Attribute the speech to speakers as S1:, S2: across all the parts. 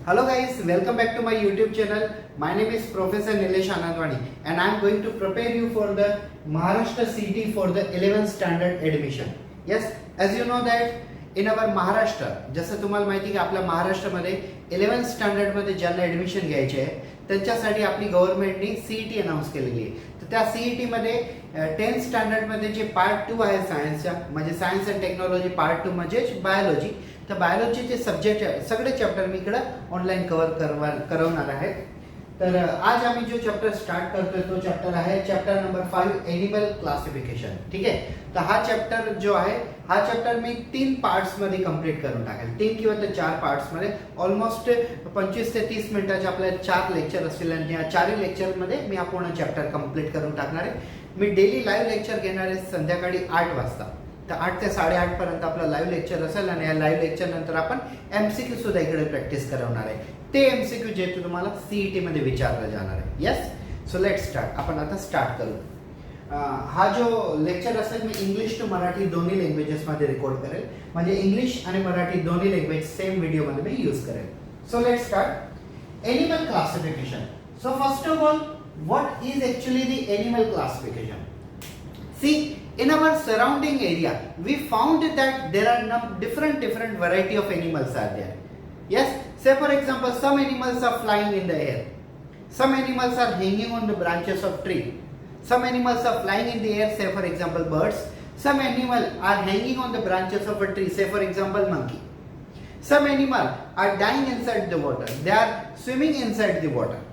S1: Hello guys, welcome back to my YouTube channel. My name is Professor Nilesh Anandwani and I am going to prepare you for the Maharashtra CET for the 11th standard admission. Yes, as you know that in our Maharashtra, जसं तुम्हाला माहिती आहे की आपल्या महाराष्ट्रामध्ये 11th standard मध्ये ज्यांना admission घ्यायचे आहे त्यांच्यासाठी आपली गव्हर्नमेंटने सीईटी अनाउन्स केलेली आहे. तर त्या सीईटी मध्ये 10th स्टँडर्ड मध्ये जे पार्ट 2 आहे सायन्सच्या म्हणजे सायन्स अँड टेक्नॉलॉजी पार्ट 2 म्हणजे बायोलॉजी, तर बायोलॉजीचे सब्जेक्ट सगळे चॅप्टर मी इकडे ऑनलाईन करवणार आहे. तर आज आम्ही जो चॅप्टर स्टार्ट करतोय तो चॅप्टर आहे चॅप्टर नंबर 5 एनिमल क्लासिफिकेशन. ठीक आहे, तर हा चॅप्टर जो आहे हा चॅप्टर मी 3 पार्ट्स मध्ये कंप्लीट करून टाकेल. 3 किंवा 4 पार्ट्स मध्ये ऑलमोस्ट 25 ते 30 मिनिटाचे आपले 4 लेक्चर असतील आणि या 4 लेक्चर मध्ये मी हा पूर्ण चॅप्टर कंप्लीट करून टाकणार आहे. मी डेली लाईव्ह लेक्चर घेणार आहे संध्याकाळी 8 वाजता. तर 8 ते 8:30 पर्यंत आपलं लाईव्ह लेक्चर असेल आणि या लाईव्ह लेक्चर नंतर आपण एमसीक्यू सुद्धा इकडे प्रॅक्टिस करवणार आहे. ते एमसीक्यू जे तुम्हाला सीईटी मध्ये विचारलं जाणार आहे. Yes, so let start. आपण आता स्टार्ट करू. हा जो लेक्चर असेल मी इंग्लिश टू मराठी दोन्ही लँग्वेजेस मध्ये रेकॉर्ड करेल, म्हणजे इंग्लिश आणि मराठी दोन्ही लँग्वेज सेम व्हिडिओ मध्ये मी यूज करेल. So let start. Animal classification. So first of all, what is actually the animal classification? See, in our surrounding area, we found that there are different variety of animals are there. Yes, say for example, some animals are flying in the air. Some animals are hanging on the branches of tree. Some animals are flying in the air, say for example birds. Some animal are hanging on the branches of a tree, say for example monkey. Some animal are dying inside the water. They are swimming inside the water.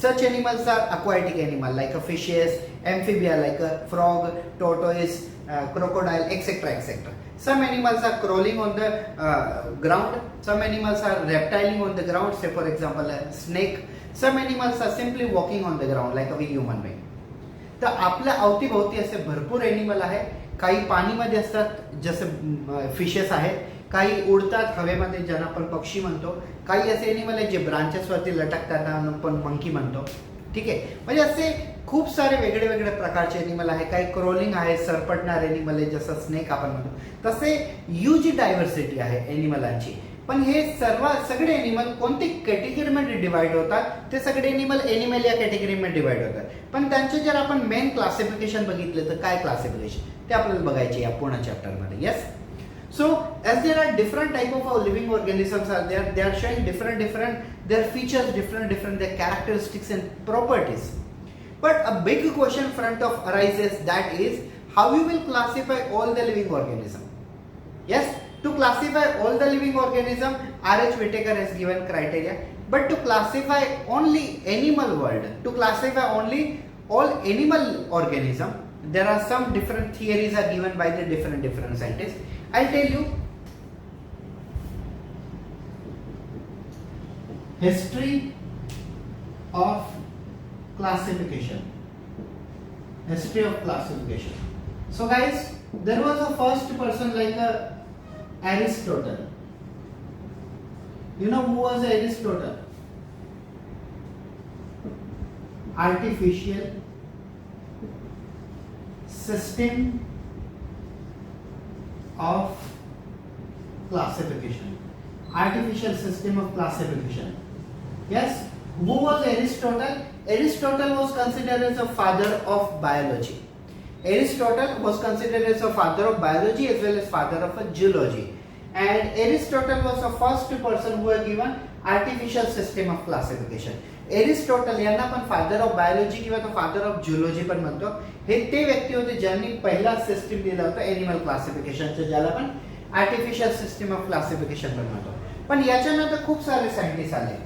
S1: Such animals are aquatic animal like a fishes, amphibia like a frog, tortoise, crocodile, etc. etc. Some animals are crawling on the ground. Some animals are reptiling on the ground, say for example a snake. Some animals are simply walking on the ground like a human being. तर आपल्या अवतीभोवती असे भरपूर animal आहे. काही पाणीमध्ये असतात जसे fishes आहेत, काही उडतात हवेमध्ये ज्यांना आपण पक्षी म्हणतो, काही असे एनिमल आहेत जे ब्रांचेस वरती लटकतात आपण मंकी म्हणतो. ठीक आहे, म्हणजे असे खूप सारे वेगळे वेगळे प्रकारचे एनिमल आहे. काही क्रोलिंग आहे, सरपटणारे एनिमल आहे जसं स्नेक आपण म्हणतो. तसे ह्यूज डायव्हर्सिटी आहे एनिमलांची. पण हे सगळे एनिमल कोणती कॅटेगरीमध्ये डिवाइड होतात? ते सगळे एनिमल या कॅटेगरीमध्ये डिवाइड होतात. पण त्यांचे जर आपण मेन क्लासिफिकेशन बघितले तर काय क्लासिफिकेशन ते आपल्याला बघायचे या पूर्ण चॅप्टरमध्ये. Yes, so as there are different type of living organisms are there, they are showing different their features, different their characteristics and properties. But a big question front of arises, that is how you will classify all the living organism. Yes, to classify all the living organism, R.H. Whittaker has given criteria, but to classify only animal world, to classify only all animal organism, there are some different theories are given by the different scientists. I'll tell you. History of classification. History of classification. So guys, there was a first person like Aristotle. You know who was Aristotle? Artificial system of classification. Artificial system of classification. Yes, who was Aristotle? Aristotle was considered as a father of biology. Aristotle was considered as a father of biology as well as father of geology. And Aristotle was the first person who had given artificial system of classification. Aristotle यांना पण father of biology किंवा father of geology पण म्हणतो. हे ते व्यक्ती होते ज्यांनी पहिला सिस्टीम दिला होता एनिमल क्लासिफिकेशनचं, ज्याला आपण आर्टिफिशियल सिस्टीम ऑफ क्लासिफिकेशन पण म्हणतो. पण याच्यानंतर खूप सारे सायंटिस्ट आले.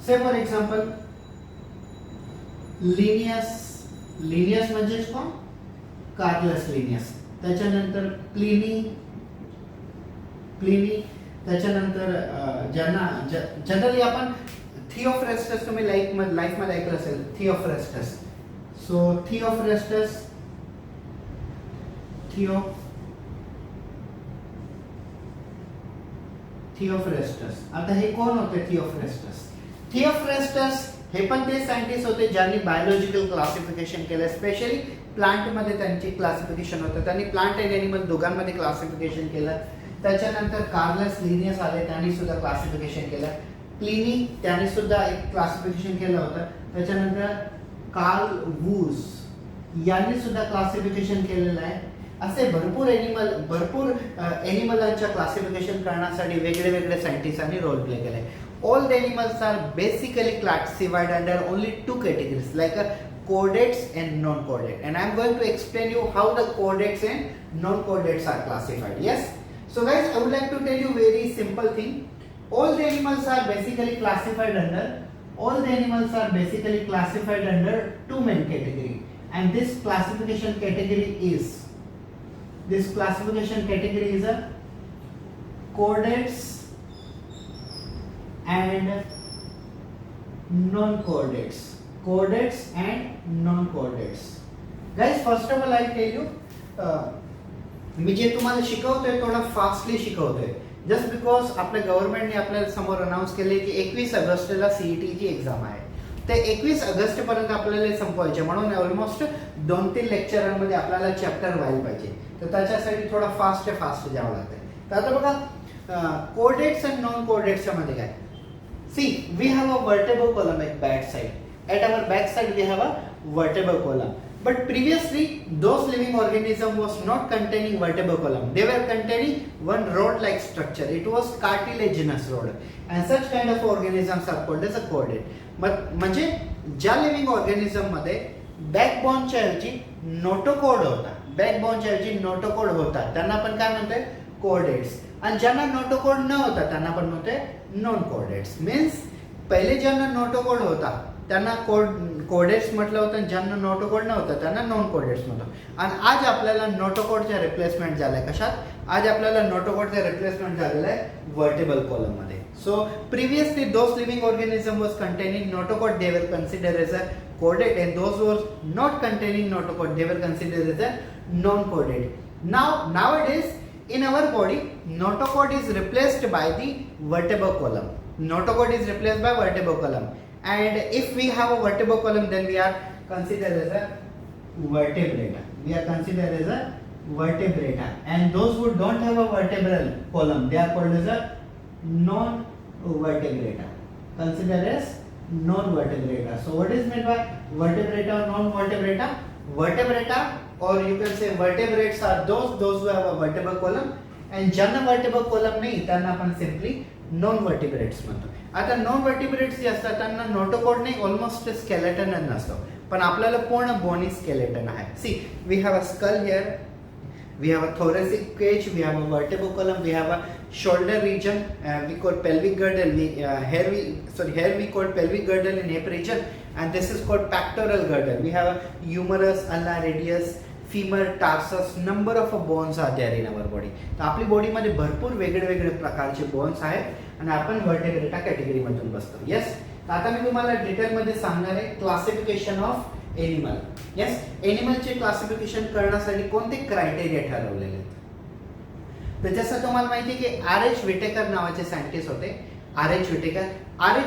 S1: से फॉर एक्झाम्पल लिनियस म्हणजे कोण? Carolus Linnaeus. त्याच्यानंतर प्लिनी. त्याच्यानंतर ज्यांना जनरली आपण थिओफ्रेस्टस, तुम्ही लाईफ मध्ये ऐकलं असेल थिओफ्रेस्टस. सो थिओफ्रेस्टस. आता हे कोण होते थिओफ्रेस्टस? थिओफ्रेस्टस हे पण ते सायंटिस्ट होते ज्यांनी बायोलॉजिकल क्लासिफिकेशन केलं. स्पेशली प्लांट मध्ये त्यांची क्लासिफिकेशन होतं. त्यांनी प्लांट आणि एनिमल दोघांमध्ये क्लासिफिकेशन केलं. त्याच्यानंतर कार्लस लिनियस आले, त्यांनी सुद्धा क्लासिफिकेशन केलं. प्लिनी त्याने सुद्धा एक क्लासिफिकेशन केलं होतं. त्याच्यानंतर कार्ल वूस यांनी सुद्धा क्लासिफिकेशन केलेलं आहे. असे भरपूर एनिमलांच्या क्लासिफिकेशन करण्यासाठी वेगळे वेगळे सायंटिस्टांनी रोल प्ले केलाय. All the animals are basically classified under only two categories, like chordates and non-chordates. And I am going to explain you how the chordates and non-chordates are classified. Yes. So guys, I would like to tell you very simple thing. All the animals are basically classified under two main categories. And this classification category is a chordates and non-chordates. Chordates and non-chordates. Guys, first of all I'll tell you, मी जे तुम्हाला शिकवतोय थोडा fastly शिकवतोय. Just because आपल्या गव्हर्नमेंटने आपल्या समोर announce केले की 21 ऑगस्टला सीईटीची exam आहे. ते 21 ऑगस्ट पर्यंत आपल्याला संपवायचे, म्हणून ऑलमोस्ट 2-3 लेक्चरांमध्ये आपल्याला चॅप्टर व्हायला पाहिजे. तर त्याच्यासाठी थोडा फास्ट जावं लागतं. तर आता बघा कोर्डेट्स अँड नॉन कोर्डेट्सच्या मध्ये काय. See, we have a vertebral column at back side. At our back side, we have a vertebral column. But previously, those living organism was not containing vertebral column. They were containing one rod-like structure. It was cartilaginous rod. And such kind of organisms are called as a chordate. म्हणजे ज्या living organism मध्ये बॅकबोनच्या ऐवजी notochord होता, त्यांना आपण काय म्हणतोय, chordates. आणि ज्यांना नोटोकॉर्ड न होता त्यांना आपण म्हणतोय नॉन कोर्डेट्स. मीन्स पहिले ज्यांना नोटोकॉर्ड होता त्यांना कोर्डेट्स म्हटलं होतं, आणि ज्यांना नोटोकॉर्ड नव्हता त्यांना नॉन कोर्डेट्स म्हणतो. आणि आज आपल्याला नोटोकॉर्डच्या रिप्लेसमेंट झालंय कशात. आज आपल्याला नोटोकॉर्डचा रिप्लेसमेंट झालेला आहे वर्टेबल कॉलम मध्ये. So previously those living organism was containing notochord, they were consider as a chordate, and those were not containing notochord, they were considered as a non-chordate. Nowadays in our body, notochord is replaced by the vertebral column. And if we have a vertebral column, then we are considered as a vertebrata. And those who don't have a vertebral column, they are called as a non-vertebrata. Considered as non-vertebrata. So what is meant by vertebrata or non-vertebrata? Vertebrata, or you can say vertebrates, are those who have a vertebral column, and ज्यांना vertebral column नाही त्यांना आपण simply non vertebrates म्हणतो. आता non vertebrates जे असतात त्यांना notochord नाही, almost skeleton नसतो, पण आपल्याला पूर्ण बोनी स्केलेटन आहे. See, we have a skull here, we have a thoracic cage, we have a vertebral column, we have a shoulder region, we call pelvic girdle, here we call pelvic girdle in hip region, and this is called pectoral girdle. We have a humerus, ulna, radius, femur, tarsus, number of bones are there in our body. तर आपली body मध्ये भरपूर वेगळे प्रकारचे bones आहेत आणि आपण वर्टेब्रेटा category मधून बसतो. येस, आता मी तुम्हाला डिटेल मध्ये सांगणार आहे क्लासिफिकेशन ऑफ एनिमल. येस, एनिमलचे क्लासिफिकेशन करण्यासाठी कोणते क्रायटेरिया ठरवलेले आहेत. तर जसं तुम्हाला माहिती आहे की R.H. विटेकर नावाचे सायंटिस्ट होते. R.H.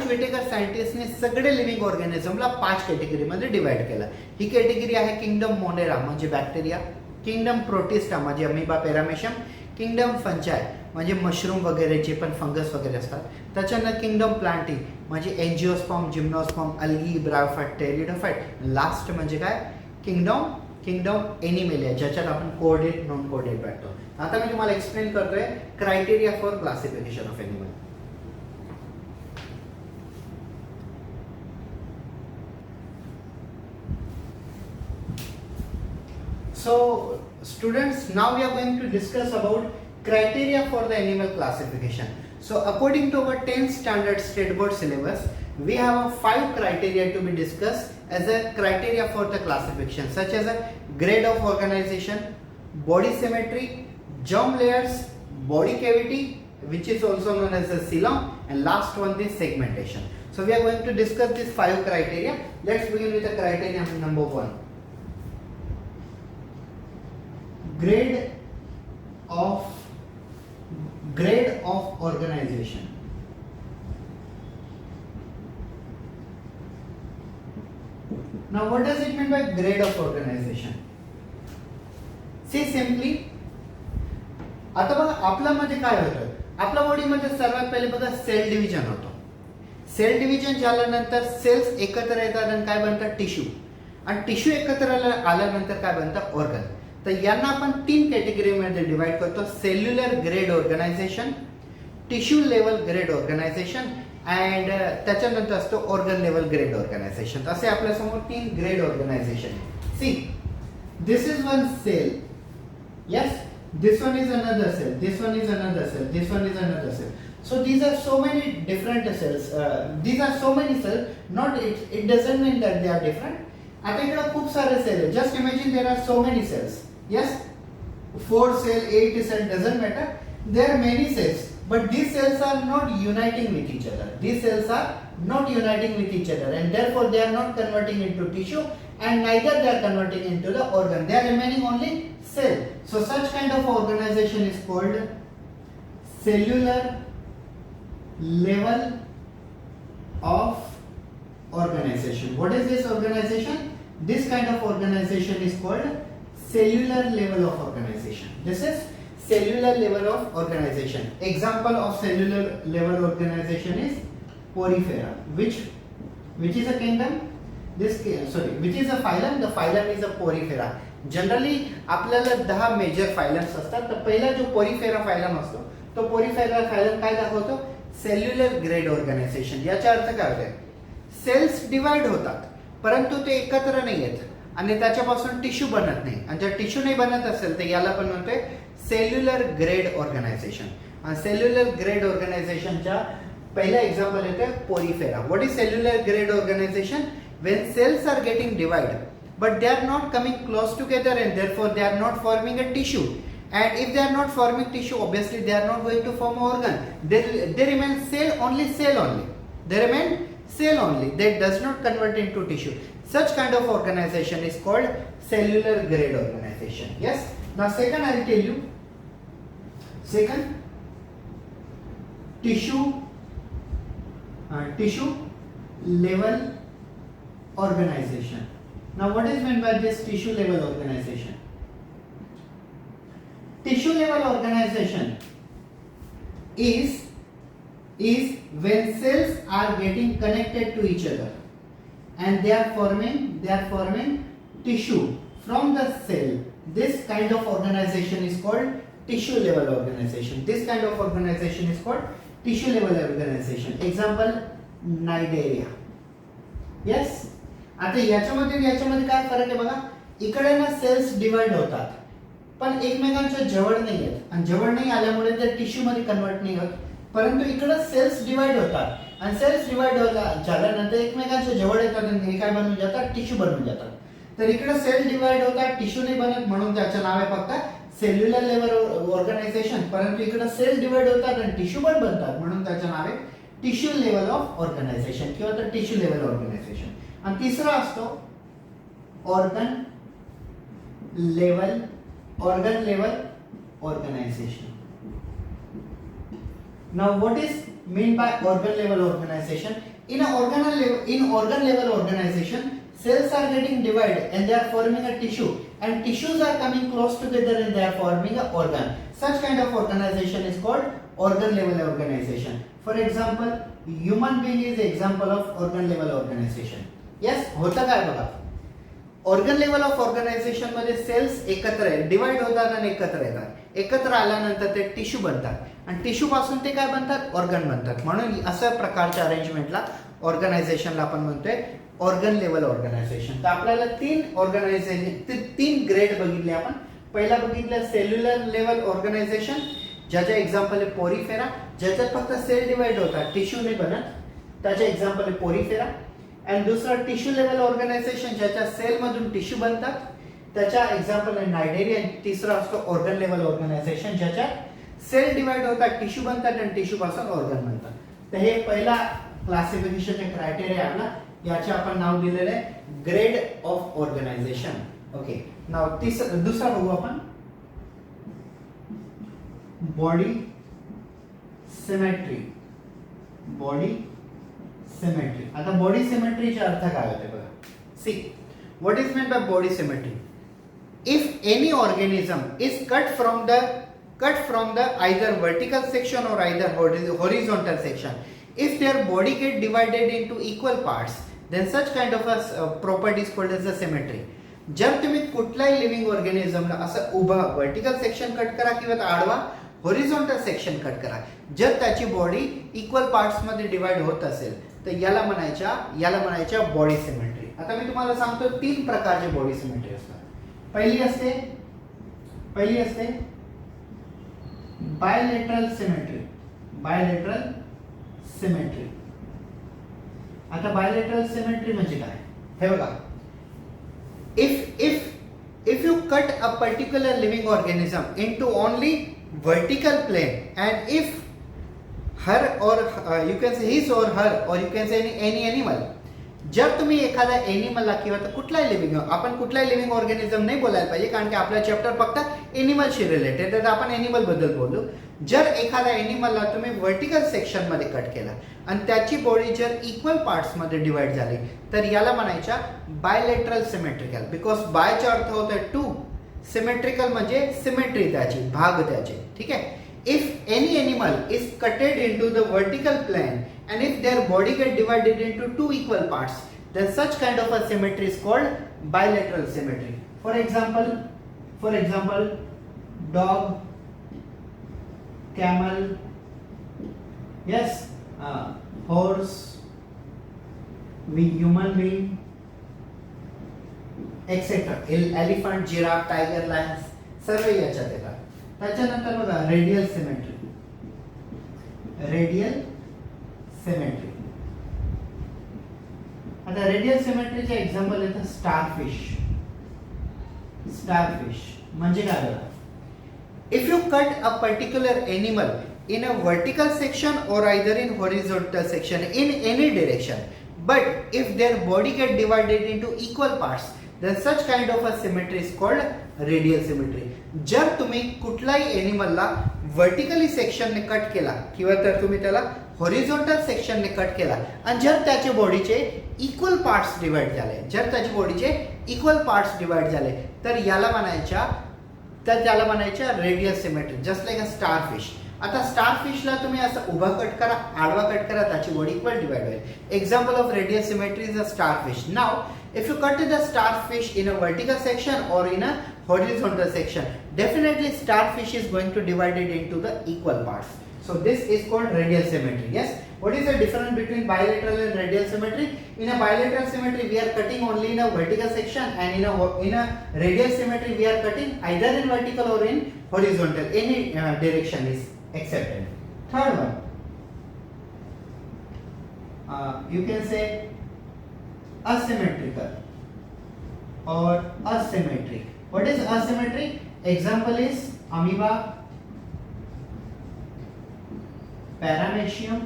S1: विटेकर सायंटिस्टने सगळे लिव्हिंग ऑर्गॅनिझमला 5 कॅटेगरीमध्ये डिवाइड केलं. ही कॅटेगरी आहे किंगडम मोनेरा म्हणजे बॅक्टेरिया, किंगडम प्रोटिस्टा म्हणजे अमिबा पेरामेशियम, किंगडम फंचाय म्हणजे मशरूम वगैरे जे पण फंगस वगैरे असतात, त्याच्यानंतर किंगडम प्लांटी म्हणजे angiosperm, gymnosperm, algae, bryophyte, pteridophyte, last म्हणजे काय किंगडम एनिमेलिया, ज्याच्यात आपण कोऑर्डिनेट नॉन कोऑर्डिनेट भेटतो. आता मी तुम्हाला एक्सप्लेन करतोय criteria for classification of animal. So students, now we are going to discuss about criteria for the animal classification. So according to our 10th standard state board syllabus, we have 5 criteria to be discussed as a criteria for the classification, such as a grade of organization, body symmetry, germ layers, body cavity, which is also known as the coelom, and last one is segmentation. So we are going to discuss these 5 criteria. Let's begin with the criteria number 1. Grade of organization. Now what does it mean by grade of organization? See simply, आता बघा आपल्यामध्ये काय होतं, आपल्या बॉडीमध्ये सर्वात पहिले बघा सेल डिव्हिजन होतो. सेल डिव्हिजन झाल्यानंतर सेल्स एकत्र येतात आणि काय बनतात टिश्यू, आणि टिश्यू एकत्र आल्यानंतर काय बनतं ऑर्गन. तर यांना आपण 3 कॅटेगरीमध्ये डिवाइड करतो. Cellular grade organisation, tissue level grade organisation and त्याच्यानंतर असतो ऑर्गन लेवल ग्रेड ऑर्गनायझेशन. असे आपल्यासमोर 3 grade organisation. See, this is one cell, yes, this one is another cell, this one is another cell, this one is another cell. So these are so many different cells, these are so many cells, not it doesn't mean that they are different. आता इकडे खूप सारे cell आहे. Just imagine there are so many cells, yes, 4 cell, 8 cell, doesn't matter, there are many cells, but these cells are not uniting with each other. These cells are not uniting with each other, and therefore they are not converting into tissue, and neither they are converting into the organ. They are remaining only cell. So such kind of organization is called cellular level of organization. What is this organization? This kind of organization is called cellular level of organization. This is cellular level of organization. Example of cellular level organization is Porifera, which is a kingdom. Which is a phylum? The phylum is a Porifera. Generally आपल्याला 10 major फायलम्स असतात. तर पहिला जो Porifera phylum असतो तो Porifera phylum काय दाखवतो? Cellular grade organisation. याचा अर्थ काय होतोय? सेल्स डिवाइड होतात परंतु ते एकत्र नाही येत आणि त्याच्यापासून टिश्यू बनत नाही, आणि जर टिश्यू नाही बनत असेल तर याला पण म्हणतोय सेल्युलर ग्रेड ऑर्गनायझेशन. आणि सेल्युलर ग्रेड ऑर्गनायझेशनच्या पहिला एक्झाम्पल येतोय Porifera. What is cellular grade organisation? When cells are getting divided, but they are not coming close together, and therefore they are not forming a tissue. And if they are not forming tissue, obviously they are not going to form organ. They remain cell only. They remain cell only. They does not convert into tissue. Such kind of organization is called cellular grade organization. Yes. Now second I will tell you. Second, tissue level organization. Now what is meant by this tissue level organization? Tissue level organization is when cells are getting connected to each other and they are forming tissue from the cell. This kind of organization is called tissue level organization. This kind of organization is called tissue level organization. Example, Cnidaria. Yes. आता याच्यामध्ये काय फरक आहे बघा. इकडे ना sales divide होतात पण एकमेकांच्या जवळ नाही आहेत, आणि जवळ नाही आल्यामुळे ते टिश्यू मध्ये कन्वर्ट नाही होत. परंतु इकडे सेल्स डिवाइड होतात आणि सेल्स डिवाइड झाल्यानंतर एकमेकांच्या जवळ येतात आणि हे काय बनून जातात? टिश्यू बनून जातात. तर इकडे सेल डिवाइड होतात, टिश्यू नाही बनत, म्हणून त्याचं नाव आहे फक्त सेल्युलर लेवल ऑर्गनायझेशन. परंतु इकडे सेल डिवाइड होतात आणि टिश्यू पण बनतात, म्हणून त्याचं नाव आहे टिश्यू लेवल ऑफ ऑर्गनायझेशन किंवा तर टिश्यू लेवल ऑर्गनायझेशन. आणि तिसरा असतो organ level organisation. Now what is mean by organ level organization? In organ level organization, cells are getting divided and they are forming a tissue, and tissues are coming close together and they are forming a organ. Such kind of organization is called organ level organization. For example, human being is example of organ level organization. Yes, होतं काय बघा. Organ level of organisation मध्ये sales एकत्र divide होतात आणि एकत्र येतात. एकत्र आल्यानंतर ते टिश्यू बनतात आणि टिश्यू पासून ते काय बनतात? ऑर्गन बनतात. म्हणून अशा प्रकारच्या अरेंजमेंटला ऑर्गनायझेशनला आपण म्हणतोय ऑर्गन लेवल ऑर्गनायझेशन. तर आपल्याला 3 ग्रेड बघितले आपण. पहिला बघितलं सेल्युलर लेवल ऑर्गनायझेशन, ज्याचे एक्झाम्पल आहे पोरिफेरा, ज्याच्यात फक्त सेल डिवाइड होतात, टिश्यू नाही बनत, त्याचे एक्झाम्पल आहे पोरिफेरा. आणि दुसरा टिश्यू लेवल ऑर्गनायझेशन, ज्याच्या सेल मधून टिश्यू बनतात, त्याच्या एक्झाम्पल आहे नायडेरिया. तिसरा असतो ऑर्गन लेवल ऑर्गनायझेशन, ज्याच्यात सेल डिवाइड होतात, टिश्यू बनतात आणि टिश्यू पासून ऑर्गन बनतात. तर हे पहिला क्लासिफिकेशन क्रायटेरिया आपला, याचे आपण नाव दिलेलं आहे ग्रेड ऑफ ऑर्गनायझेशन. ओके. नाव दुसरा बघू आपण, बॉडी सिमेट्री. आता बॉडी सिमेट्रीचा अर्थ काय होते बघा. See, what is meant by body symmetry? If any organism is cut from the either vertical section or either horizontal section, if their body get divided into equal parts, then such kind of a property is called as a symmetry. जर तुम्ही कुठल्याही living ऑर्गॅनिझमला असं उभा vertical section cut करा किंवा आडवा horizontal section cut करा, जर त्याची बॉडी इक्वल पार्ट्स मध्ये डिवाइड होत असेल तर याला म्हणायच्या बॉडी सिमेट्री. आता मी तुम्हाला सांगतो 3 प्रकारचे बॉडी सिमेट्री असतात. पहिली असते बायलेटरल सिमेट्री. आता बायलेटरल सिमेट्री म्हणजे काय हे बघा. if you cut a particular living organism into only vertical plane, and if her or you can say his or her or you can say any animal, जर तुम्ही एखादा एनिमलला किंवा कुठलाही living, आपण कुठलाही लिव्हिंग ऑर्गॅनिझम नाही बोलायला पाहिजे कारण की आपला चॅप्टर फक्त एनिमलशी रिलेटेड आहे, तर आपण एनिमल बद्दल बोलू. जर एखाद्या एनिमलला तुम्ही व्हर्टिकल सेक्शन मध्ये कट केला आणि त्याची बॉडी जर इक्वल पार्ट्स मध्ये डिवाइड झाली तर याला म्हणायच्या बायलेटरल सिमेट्रिकल. बिकॉज बायचा अर्थ होतोय टू, सिमेट्रिकल म्हणजे सिमेट्री त्याची, भाग त्याचे. ठीक आहे. If any animal is cutted into the vertical plane and if their body get divided into 2 equal parts, then such kind of a symmetry is called bilateral symmetry. For example, dog, camel, yes, horse, human being, etc. Elephant, giraffe, tiger, lions, सर्व याच्यात येतात. त्याच्यानंतर बघा radial symmetry. आता radial सिमेट्रीचे example येतं starfish म्हणजे काय बघा. If you cut a particular animal in a vertical section or either in horizontal section in any direction, but if their body get divided into equal parts, then such kind of a symmetry is called radial symmetry. जर तुम्ही कुठलाही एनिमलला vertically सेक्शनने cut केला किंवा तर तुम्ही त्याला horizontal सेक्शनने cut केला आणि जर त्याच्या बॉडीचे इक्वल पार्ट्स डिवाइड झाले तर याला म्हणायच्या radial symmetry, just like a starfish. आता स्टारफिशला तुम्ही असं उभा कट करा, आडवा कट करा, त्याची बॉडी इक्वल डिवाइड होईल. Example of radial symmetry is a starfish. Now if you cut the starfish in a vertical section or in a horizontal section, definitely starfish is going to divide it into the equal parts. So this is called radial symmetry. Yes. What is the difference between bilateral and radial symmetry? In a bilateral symmetry, we are cutting only in a vertical section, and in a radial symmetry, we are cutting either in vertical or in horizontal. Any direction is accepted. Third one, you can say asymmetrical or asymmetric. What is asymmetric? Example is amoeba, paramecium,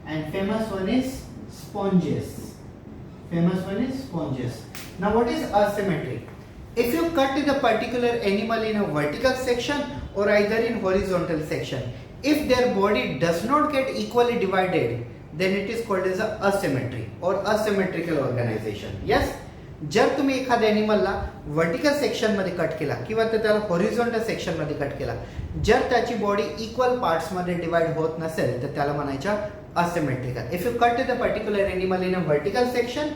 S1: and famous one is sponges. Now what is asymmetric? If you cut the particular animal in a vertical section or either in horizontal section, if their body does not get equally divided, then it is called as a asymmetry or asymmetrical organization. Yes. जर तुम्ही एखाद्या एनिमलला vertical section मध्ये cut केला किंवा त्याला horizontal section मध्ये cut केला, जर त्याची बॉडी इक्वल पार्ट्स मध्ये डिवाइड होत नसेल तर त्याला म्हणायच्या asymmetrical. If you cut the particular animal in a vertical section,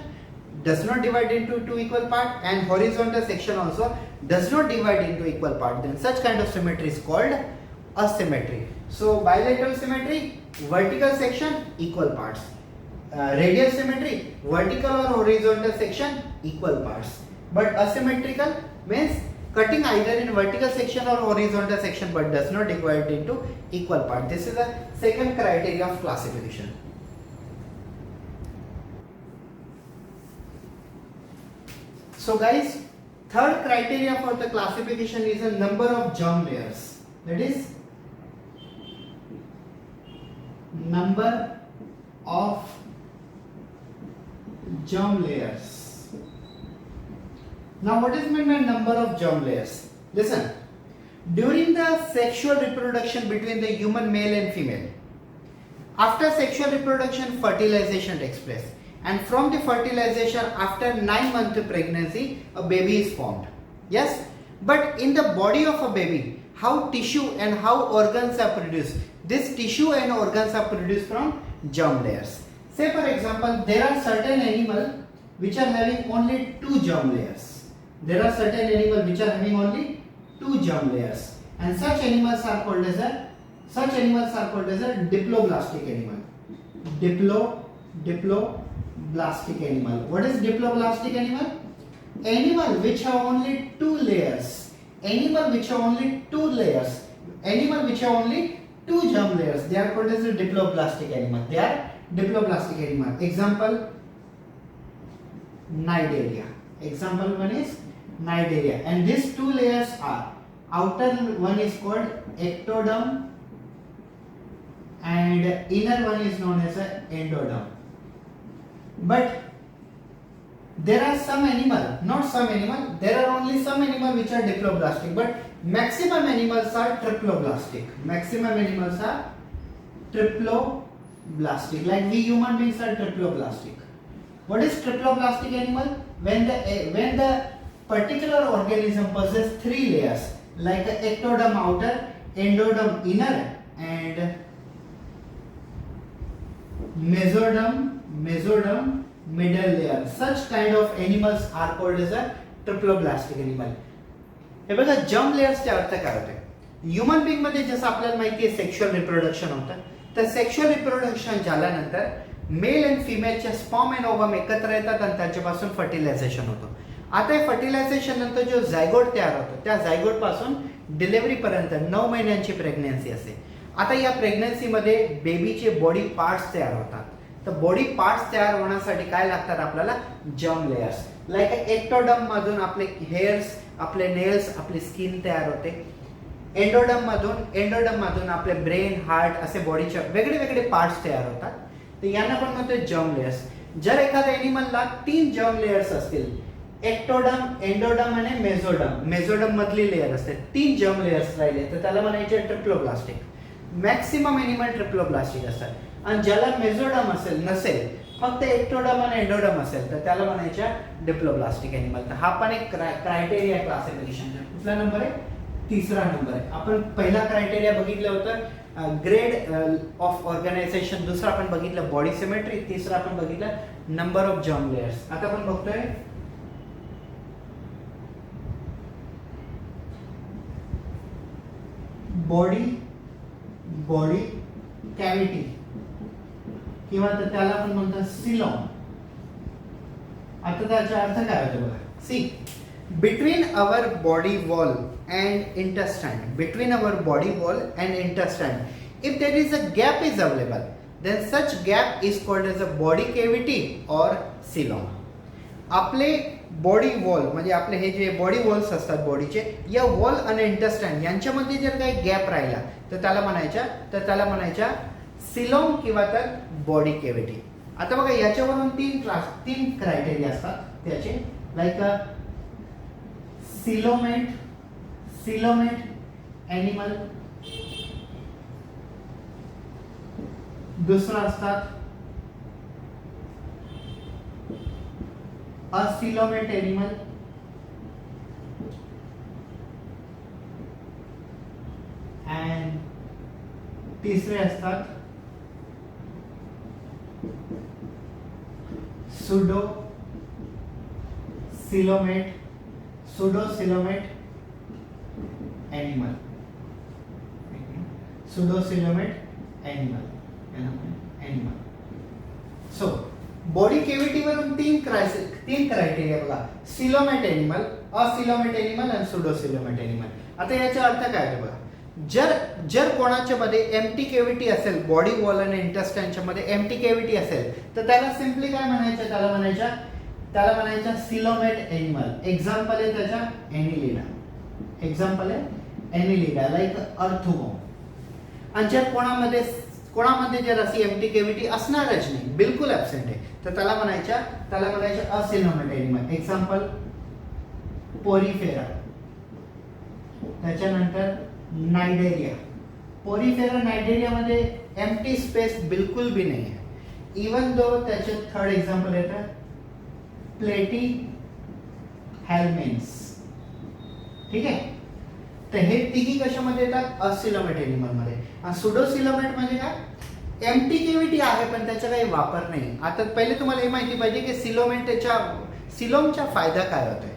S1: does not divide into 2 equal parts, and horizontal section also does not divide into equal parts, then such kind of symmetry is called asymmetry. So bilateral symmetry, vertical section, equal parts. Radial symmetry, vertical or horizontal section, equal parts. But asymmetrical means cutting either in vertical section or horizontal section but does not divide into equal parts. This is the second criteria of classification. So guys, third criteria for the classification is the number of germ layers. That is number of germ layers. Now what is meant by number of germ layers? Listen, during the sexual reproduction between the human male and female, after sexual reproduction fertilization takes place, and from the fertilization after 9 months of pregnancy a baby is formed. Yes, but in the body of a baby, how tissue and how organs are produced, This tissue and organs are produced from germ layers. Say for example, there are certain animals which are having only 2 germ layers. There are certain animals which are having only 2 germ layers, and such animals are called as a diploblastic animal. Diploblastic animal. What is diploblastic animal? Animal which have only 2 layers. Animal which have only 2 layers. Animal which have only 2 germ layers. They are called as a diploblastic animal. They are diploblastic animal. Example, Cnidaria. Example one is Cnidaria, and these 2 layers are, outer one is called ectoderm and inner one is known as a endoderm. But there are some animal, not some animal, there are only some animal which are diploblastic, but maximum animals are triploblastic. Maximum animals are triploblastic. Like we human beings are triploblastic. What is triploblastic animal? When the particular organism possesses 3 layers, like a ectoderm outer, endoderm inner, and mesoderm middle layer. Such kind of animals are called as a triploblastic animal. हे बघा, germ लेयर्सचे अर्थ काय होते? Human being मध्ये जसं आपल्याला माहिती आहे sexual reproduction होतं, तर सेक्शुअल रिप्रोडक्शन झाल्यानंतर मेल अँड फिमेलचे स्पर्म अँड ओवम एकत्र येतात आणि त्यांच्यापासून फर्टिलायझेशन होतं. आता हे फर्टिलायझेशन नंतर जो झायगोट तयार होतो, त्या झायगोट पासून डिलिव्हरी पर्यंत 9 महिन्यांची प्रेग्नन्सी असते. आता या प्रेग्नन्सी मध्ये बेबीचे बॉडी पार्ट्स तयार होतात. तर बॉडी पार्ट्स तयार होण्यासाठी काय लागतात आपल्याला? Germ layers. लाईक एक्टोडर्म मधून आपले हेअर्स, आपले नेल्स, आपली स्किन तयार होते. एंडोडर्म मधून आपले ब्रेन, हार्ट असे बॉडीचे वेगळे वेगळे पार्ट्स तयार होतात. तर यांना पण म्हणतो जर्म लेयर्स. जर एखाद्या एनिमलला 3 जर्म लेयर्स असतील, एक्टोडर्म, एंडोडर्म आणि मेसोडर्म मधली लेयर असते, 3 जर्म लेयर्स राहिले, तर त्याला म्हणायचे ट्रिप्लोब्लास्टिक. मॅक्सिमम एनिमल ट्रिप्लोब्लास्टिक असतात. आणि ज्याला मेसोडर्म नसेल, फक्त एक्टोडर्म आणि एंडोडर्म असेल, तर त्याला म्हणायच्या डिप्लोब्लास्टिक एनिमल. तर हा पण एक क्रायटेरिया क्लासिफिकेशनचा. कुठला नंबर आहे? 3रा नंबर आहे. आपण पहिला क्रायटेरिया बघितलं होतं ग्रेड ऑफ ऑर्गनायझेशन, दुसरा आपण बघितलं बॉडी सिमेट्री, तिसरा आपण बघितलं नंबर ऑफ जर्म लेयर्स. आता आपण बघतोय बॉडी कॅव्हिटी किंवा त्याला आपण म्हणतो सिलॉम. आता त्याचा अर्थ काय होतो बघा. सी, between our body wall and intestine, if there is a gap is available, then such gap is called as a body cavity or coelom. आपले बॉडी वॉल म्हणजे आपले हे जे बॉडी वॉल्स असतात बॉडीचे, या वॉल आणि इंटेस्टाईन यांच्यामध्ये जर काही गॅप राहिला तर त्याला म्हणायच्या सिलोम किंवा तर बॉडी कॅव्हिटी. आता बघा, याच्यावरून 3 क्रायटेरिया असतात त्याचे. लाईक सिलोमेट एनिमल, दुसरा असतात असिलोमेट एनिमल, अँड तिसरे असतात pseudocoelomate animal. So body cavity वरून 3 क्रायटेरिया बघा. सिलोमेट एनिमल, असिलोमेट एनिमल आणि सुडोसिलोमेट एनिमल. आता याचा अर्थ काय आहे बघा. जर कोणाच्या मध्ये एम्प्टी कॅव्हिटी असेल, बॉडी वॉल आणि इंटेस्टाईनच्या मध्ये एम्प्टी कॅव्हिटी असेल, तर त्याला सिम्पली काय म्हणायचं? त्याला म्हणायच्या सिलोमेट एनिमल. एक्झाम्पल आहे त्याच्या एनिलिडा, लाईक अर्थोगोम. आणि जर कोणामध्ये जर अशी एम्प्टी कॅव्हिटी असणारच नाही, बिलकुल ऍब्सेंट आहे, तर त्याला म्हणायच्या असिलोमेट एनिमल. एक्झाम्पल पोरीफेरा, त्याच्यानंतर नायडेरिया. पोरीफेरा, नायडेरिया मध्ये एम्प्टी स्पेस बिलकुल भी नाही आहे. इवन दो त्याचे 3rd एक्झाम्पल येतं प्लेटी हेल्मेन्स. ठीक आहे. तर हे तिघी कशामध्ये येतात, असिलोमेट एनिमल मध्ये. आणि सुडोसिलोमेट म्हणजे काय, एम्प्टी केव्हिटी आहे पण त्याचा काही वापर नाही. आता पहिले तुम्हाला हे माहिती पाहिजे की सिलोमचा फायदा काय होतोय.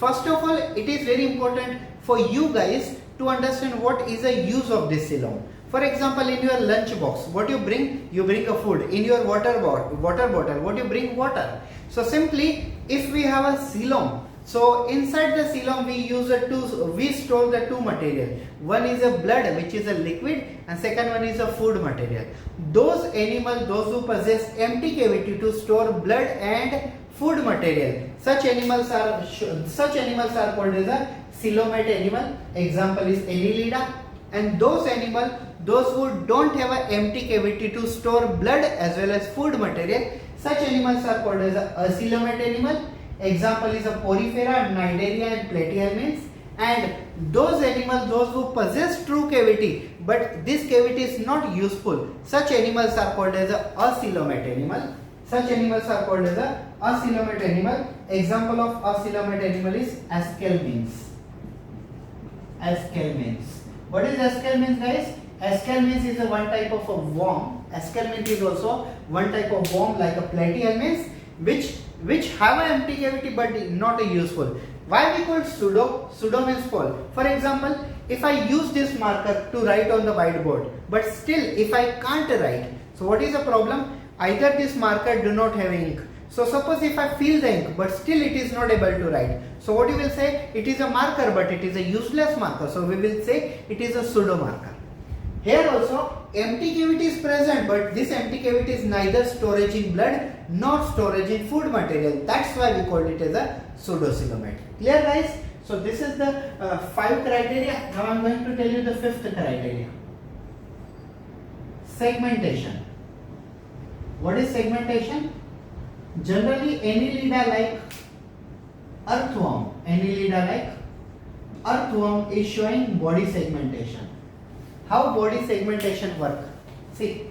S1: First of all it is very important for you guys to understand what is the use of this coelom. For example, in your lunch box, what you bring a food. In your water bottle, what you bring, water. So simply, if we have a coelom, so inside the coelom we store the two material. One is a blood, which is a liquid, and second one is a food material. Those who possess empty cavity to store blood and food material, such animals are called as a coelomate animal. Example is Annelida. And those who don't have an empty cavity to store blood as well as food material, such animals are called as a acoelomate animal. Example is a Porifera, Cnidaria and Platyhelminths. And those who possess true cavity but this cavity is not useful, such animals are called as a acoelomate animal. Such animals are called as a acoelomate animal. Example of acoelomate animal is Aschelminths. Aschelminths. What is Aschelminths, guys? Aschelminths is a one type of a worm. Aschelminth is also one type of worm like a Platyhelminths, which have an empty cavity but not a useful. Why we call pseudo? Pseudo means false. For example, if I use this marker to write on the whiteboard, but still if I can't write, so what is the problem? Either this marker do not have ink. So suppose if I fill the ink but still it is not able to write. So what you will say? It is a marker but it is a useless marker. So we will say it is a pseudo marker. Here also empty cavity is present but this empty cavity is neither storage in blood nor storage in food material. That's why we call it as a pseudocoelomate. Clear, guys? So this is the 5 criteria. Now I am going to tell you the 5th criteria. Segmentation. What is segmentation? Generally Annelida like earthworm is showing body segmentation. How body segmentation work? See,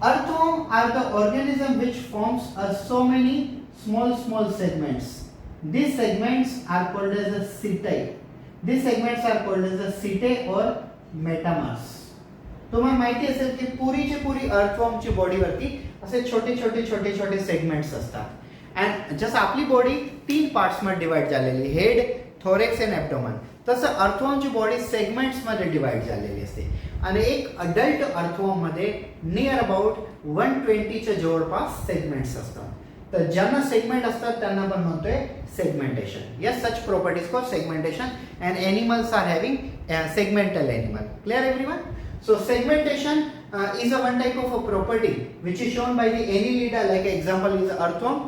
S1: earthworm are the organism which forms so many small segments. These segments are called as a setae. These segments are called as a setae or metamers. तुम्हाला माहिती असेल की पुरी अर्थवॉर्मची बॉडीवरती असे छोटे segments असतात. And जसं आपली body 3 parts मध्ये डिवाइड झालेली, हेड, थोरेक्स अँड ॲब्डोमन, तसं अर्थवॉर्मची बॉडी सेगमेंट्स मध्ये डिवाइड झालेली असते. आणि एक अडल्ट अर्थवॉर्म मध्ये नियर अबाउट 120च्या जवळपास सेगमेंट्स असतात. तर ज्यांना सेगमेंट असतात त्यांना आपण म्हणतोय segmentation. Yes, such properties called segmentation and animals are having segmental animal. Clear everyone? So segmentation is a one type of a property which is shown by the Annelida. Like example is earthworm,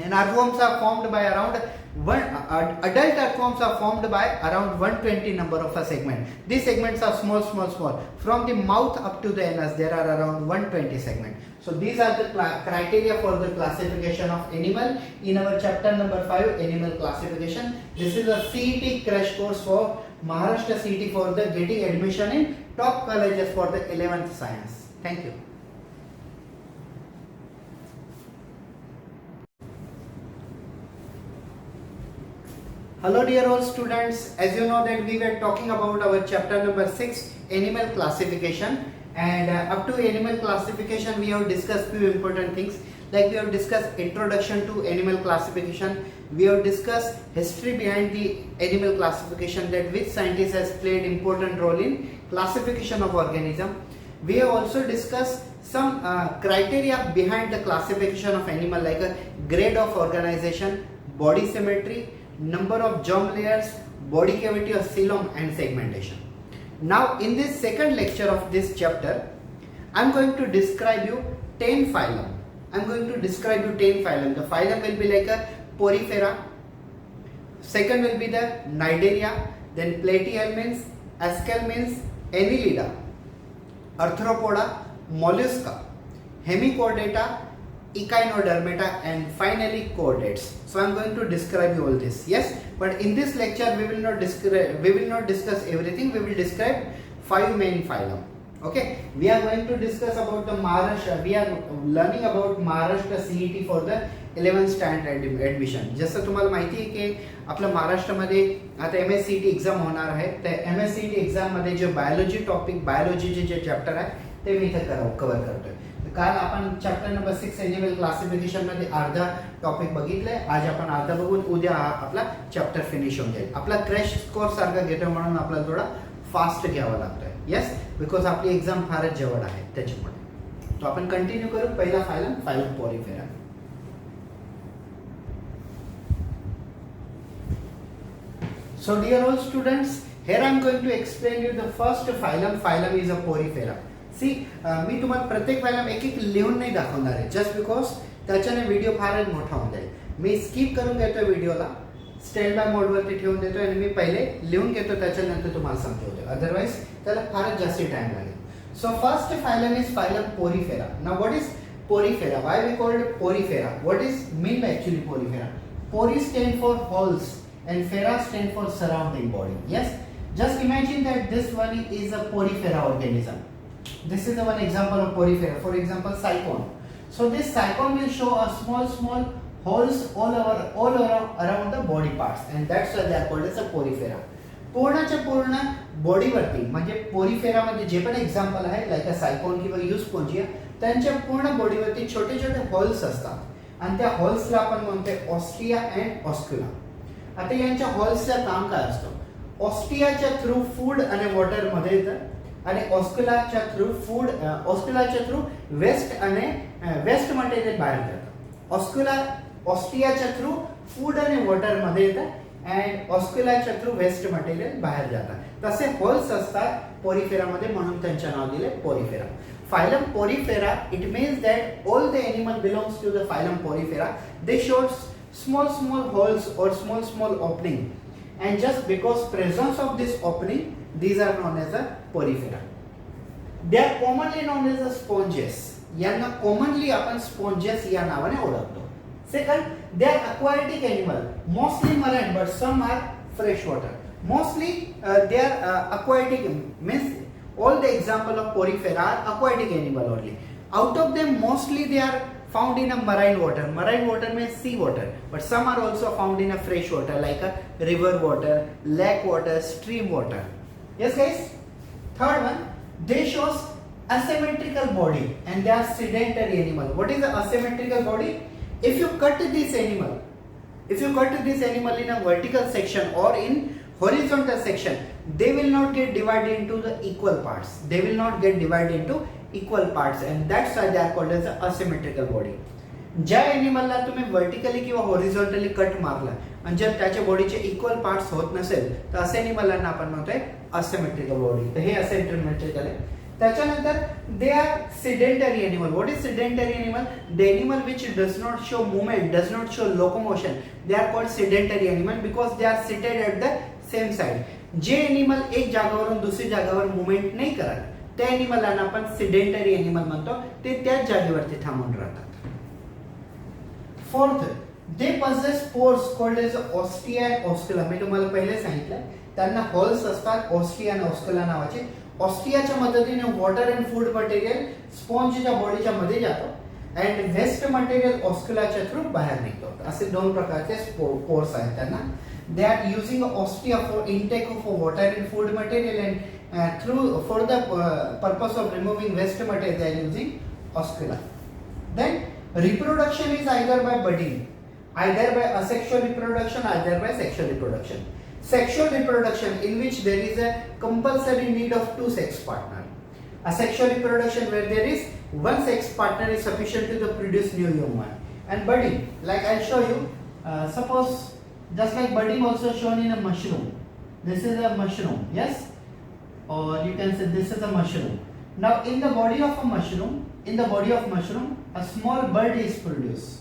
S1: and earthworms are formed by around adult earthworms are formed by around 120 number of a segment. These segments are small. From the mouth up to the anus there are around 120 segments. So these are the criteria for the classification of animal in our chapter number 5, animal classification. This is a CET crash course for Maharashtra CET for the getting admission in top colleges for the 11th science. Thank you. Hello dear all students, as you know that we were talking about our chapter number 6, animal classification, and up to animal classification we have discussed few important things. Like we have discussed introduction to animal classification, we have discussed history behind the animal classification, that which scientist has played important role in classification of organism. We have also discussed some criteria behind the classification of animal, like a grade of organization, body symmetry, number of germ layers, body cavity of coelom, and segmentation. Now in this second lecture of this chapter I am going to describe you 10 phylum. The phylum will be like a Porifera, second will be the Cnidaria, then Platyhelminths, Aschelminths, Annelida, Arthropoda, Mollusca, Hemichordata, Echinodermata, and finally chordates. So I am going to describe you all this. Yes, but in this lecture we will not discuss everything. We will describe 5 main phylum. Okay, we are going to discuss about the Maharashtra. We are learning about Maharashtra CET for the 11th standard admission. जसं तुम्हाला माहिती आहे की आपल्या महाराष्ट्रामध्ये आता MSCET exam होणार आहे. त्या MSCET एक्झाम मध्ये जे बायोलॉजी टॉपिक, बायोलॉजीचे जे चॅप्टर आहे ते मी इथे कव्हर करतोय. काल आपण चॅप्टर नंबर 6 एनिमल क्लासिफिकेशन मध्ये अर्धा टॉपिक बघितले. आज आपण अर्धा बघून उद्या आपला चॅप्टर फिनिश होऊन जाईल. आपला क्रॅश कोर्स सारखा घेतो म्हणून आपल्याला थोडा फास्ट घ्यावा लागतोय. येस, बिकॉज आपली एक्झाम फारच जवळ आहे त्याच्यामुळे. तो आपण कंटिन्यू करू. पहिला phylum पॉरिफेरा. So dear all students, here I am going to explain you the first phylum. Phylum is a porifera. See, मी तुम्हाला प्रत्येक फायलम एक एक लिहून नाही दाखवणार आहे, जस्ट बिकॉज त्याच्याने व्हिडिओ फारच मोठा होऊन जाईल. मी स्किप करून घेतो व्हिडिओला, स्टँड बाय मोडवरती ठेवून देतो आणि मी पहिले लिहून घेतो, त्याच्यानंतर तुम्हाला समजवतो. अदरवाइज त्याला फारच जास्त टाइम लागेल. So first phylum is phylum porifera. Now what is porifera? Why we called porifera? What is mean by actually porifera? Pori stand for holes and fera stand for surrounding body. Yes, just imagine that this one is a porifera organism. This is the one example of porifera. For example, cycone. So this cycone will show a small holes all around the body parts, and that's why they are called as a porifera. पूर्णच्या पूर्ण body वरती म्हणजे Porifera मध्ये जे पण example आहे like a सायकोन किंवा युस्पोंजिया, त्यांच्या पूर्ण बॉडीवरती छोटे छोटे होल्स असतात आणि त्या होल्सला आपण म्हणतो ऑस्टिया अँड ऑस्क्युला. आता यांच्या हॉल्सचं काम काय असतं? ऑस्टियाच्या थ्रू फूड आणि वॉटर मध्ये येतं आणि ऑस्क्युलाच्या थ्रू वेस्ट मटेरियल बाहेर जातं. ऑस्टियाच्या थ्रू फूड आणि वॉटर मध्ये येतं अँड ऑस्क्युलाच्या थ्रू वेस्ट मटेरियल बाहेर जातं. तसे होल्स असतात पोरिफेरा मध्ये, म्हणून त्यांचे नाव दिले Porifera. Phylum Porifera, it means that all the animal belongs to the phylum Porifera. They show small holes or small opening, and just because presence of this opening, these are known as a porifera. They are commonly known as the sponges. यांना commonly आपण sponges या नावाने ओळखतो. Second, they are aquatic animal, mostly marine, but some are freshwater. Mostly they are aquatic, means all the example of porifera are aquatic animal only. Out of them, mostly they are found in a marine water. Marine water means sea water, but some are also found in a fresh water like a river water, lake water, stream water. Yes guys? Third one, they shows asymmetrical body and they are sedentary animal. What is the asymmetrical body? If you cut this animal in a vertical section or in horizontal section, they will not get divided into the equal parts. They will not get divided into equal parts, and that's why they are called as a asymmetrical body. ज्या एनिमलला तुम्ही vertically किंवा horizontally cut मारला आणि जर त्याच्या बॉडीचे equal parts होत नसेल तर असे एनिमलला आपण म्हणतोय असिमेट्रिकल बॉडी. तर हे असिमेट्रिकल आहे. त्याच्यानंतर they are sedentary animal. What is sedentary animal? The animal which does not show movement, does not show locomotion, they are called sedentary animal because they are seated at the same side. जे animal एक जागेवरून दुसरी जागेवर movement नाही करत त्या एनिमलला आपण sedentary animal म्हणतो. ते त्याच जागेवरती थांबून राहतात. Fourth, they possess pores called as ostia and oscula. मी तुम्हाला पहिले सांगितलं त्यांना होल्स असतात ऑस्टिया आणि ऑस्क्युला नावाचे. ऑस्टियाच्या मदतीने वॉटर अँड फूड मटेरियल स्पॉन्जच्या बॉडीच्या मध्ये जातो अँड वेस्ट मटेरियल ऑस्क्युलाच्या थ्रू बाहेर निघतो. असे दोन प्रकारचे पोर्स आहेत त्यांना. They are using ostia for intake of water and food material, and for the purpose of removing waste material they are using oscula. Then reproduction is either by budding, either by asexual reproduction, either by sexual reproduction. Sexual reproduction in which there is a compulsory need of two sex partner. Asexual reproduction where there is one sex partner is sufficient to produce new young one. And budding, like I'll show you. Suppose just like budding also shown in a mushroom. This is a mushroom, yes, or you can say this is a mushroom. Now in the body of mushroom, a small bud is produced.